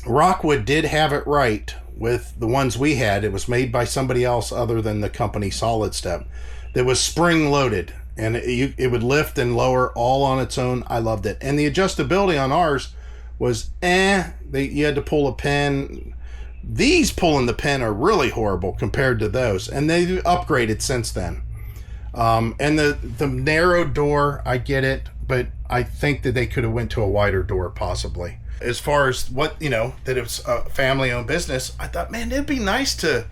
Rockwood did have it right with the ones we had. It was made by somebody else other than the company Solid Step. That was spring loaded, and it would lift and lower all on its own. I loved it. And the adjustability on ours was you had to pull a pin. These pulling the pin are really horrible compared to those, and they've upgraded since then. And the narrow door, I get it, but I think that they could have went to a wider door possibly. As far as what, that it was a family-owned business, I thought, man, it'd be nice to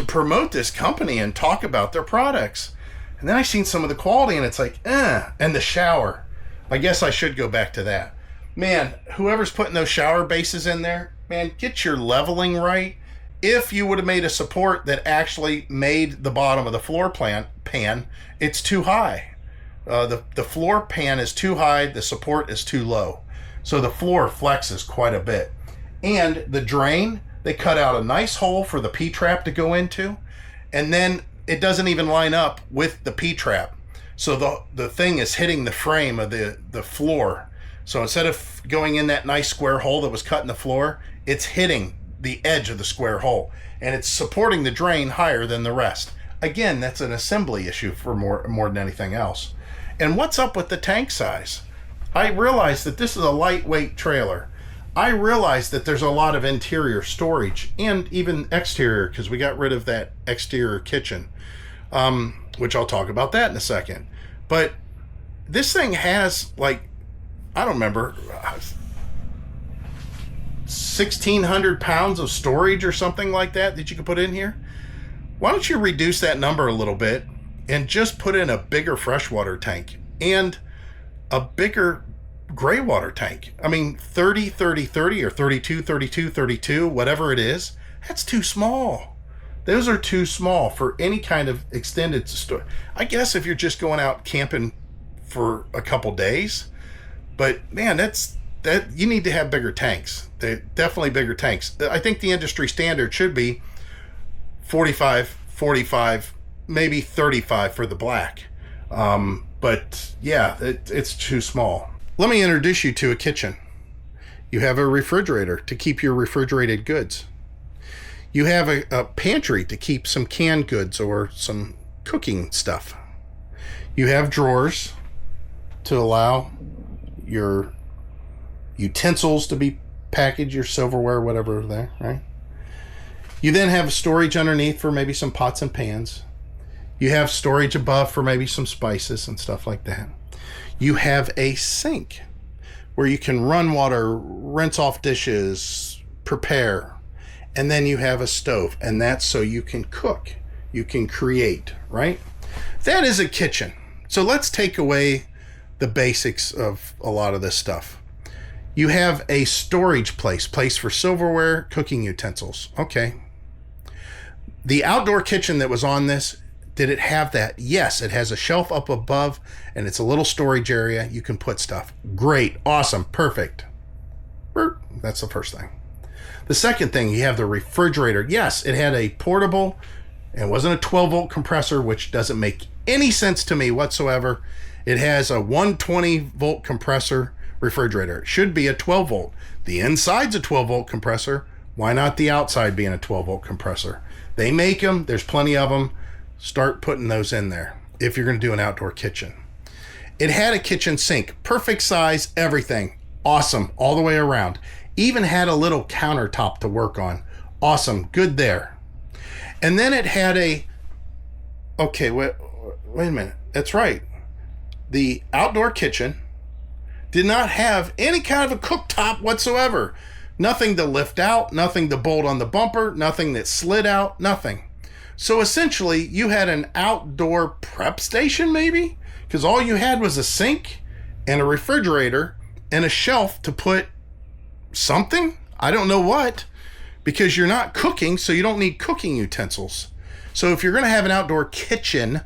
promote this company and talk about their products. And then I seen some of the quality, and it's like, and the shower. I guess I should go back to that. Man, whoever's putting those shower bases in there, man, get your leveling right. If you would have made a support that actually made the bottom of the floor pan, it's too high. The floor pan is too high, the support is too low. So the floor flexes quite a bit. And the drain, they cut out a nice hole for the P-trap to go into, and then it doesn't even line up with the P-trap. So the thing is hitting the frame of the floor. So instead of going in that nice square hole that was cut in the floor, it's hitting the edge of the square hole, and it's supporting the drain higher than the rest. Again, that's an assembly issue for more than anything else. And what's up with the tank size? I realize that this is a lightweight trailer. I realize that there's a lot of interior storage and even exterior, because we got rid of that exterior kitchen, which I'll talk about that in a second. But this thing has, like, I don't remember, 1,600 pounds of storage or something like that you could put in here. Why don't you reduce that number a little bit and just put in a bigger freshwater tank and a bigger gray water tank? I mean, 30, 30, 30 or 32, 32, 32, whatever it is, that's too small. Those are too small for any kind of extended store. I guess if you're just going out camping for a couple days, but man, that you need to have bigger tanks. They're definitely bigger tanks. I think the industry standard should be 45, 45, maybe 35 for the black. But yeah, it's too small. Let me introduce you to a kitchen. You have a refrigerator to keep your refrigerated goods. You have a pantry to keep some canned goods or some cooking stuff. You have drawers to allow your utensils to be packaged, your silverware, whatever there, right? You then have storage underneath for maybe some pots and pans. You have storage above for maybe some spices and stuff like that. You have a sink where you can run water, rinse off dishes, prepare. And then you have a stove, and that's so you can cook, you can create, right? That is a kitchen. So let's take away the basics of a lot of this stuff. You have a storage place for silverware, cooking utensils. Okay. The outdoor kitchen that was on this, did it have that? Yes, it has a shelf up above, and it's a little storage area. You can put stuff. Great, awesome, perfect. That's the first thing. The second thing, you have the refrigerator. Yes, it had a portable, it wasn't a 12-volt compressor, which doesn't make any sense to me whatsoever. It has a 120-volt compressor refrigerator. It should be a 12-volt. The inside's a 12-volt compressor. Why not the outside being a 12-volt compressor? They make them. There's plenty of them. Start putting those in there if you're going to do an outdoor kitchen. It had a kitchen sink. Perfect size, everything. Awesome all the way around. Even had a little countertop to work on. Awesome, good there. And then it had okay, wait a minute. That's right. The outdoor kitchen did not have any kind of a cooktop whatsoever. Nothing to lift out, nothing to bolt on the bumper, nothing that slid out, nothing. So essentially, you had an outdoor prep station, maybe? Because all you had was a sink and a refrigerator and a shelf to put something. I don't know what, because you're not cooking, so you don't need cooking utensils. So if you're going to have an outdoor kitchen,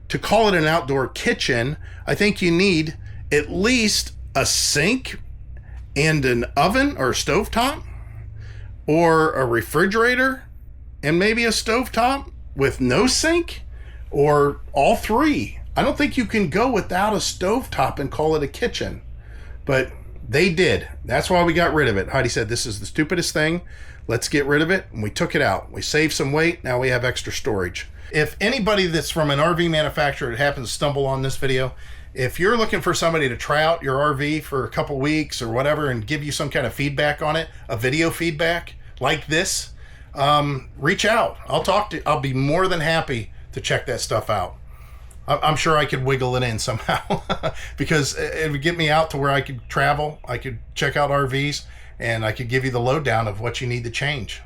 to call it an outdoor kitchen, I think you need at least a sink and an oven or a stovetop, or a refrigerator and maybe a stovetop with no sink, or all three. I don't think you can go without a stovetop and call it a kitchen, but they did. That's why we got rid of it. Heidi said, this is the stupidest thing. Let's get rid of it. And we took it out. We saved some weight. Now we have extra storage. If anybody that's from an RV manufacturer that happens to stumble on this video, if you're looking for somebody to try out your RV for a couple weeks or whatever and give you some kind of feedback on it, a video feedback like this, reach out. I'll be more than happy to check that stuff out. I'm sure I could wiggle it in somehow because it would get me out to where I could travel. I could check out RVs and I could give you the lowdown of what you need to change.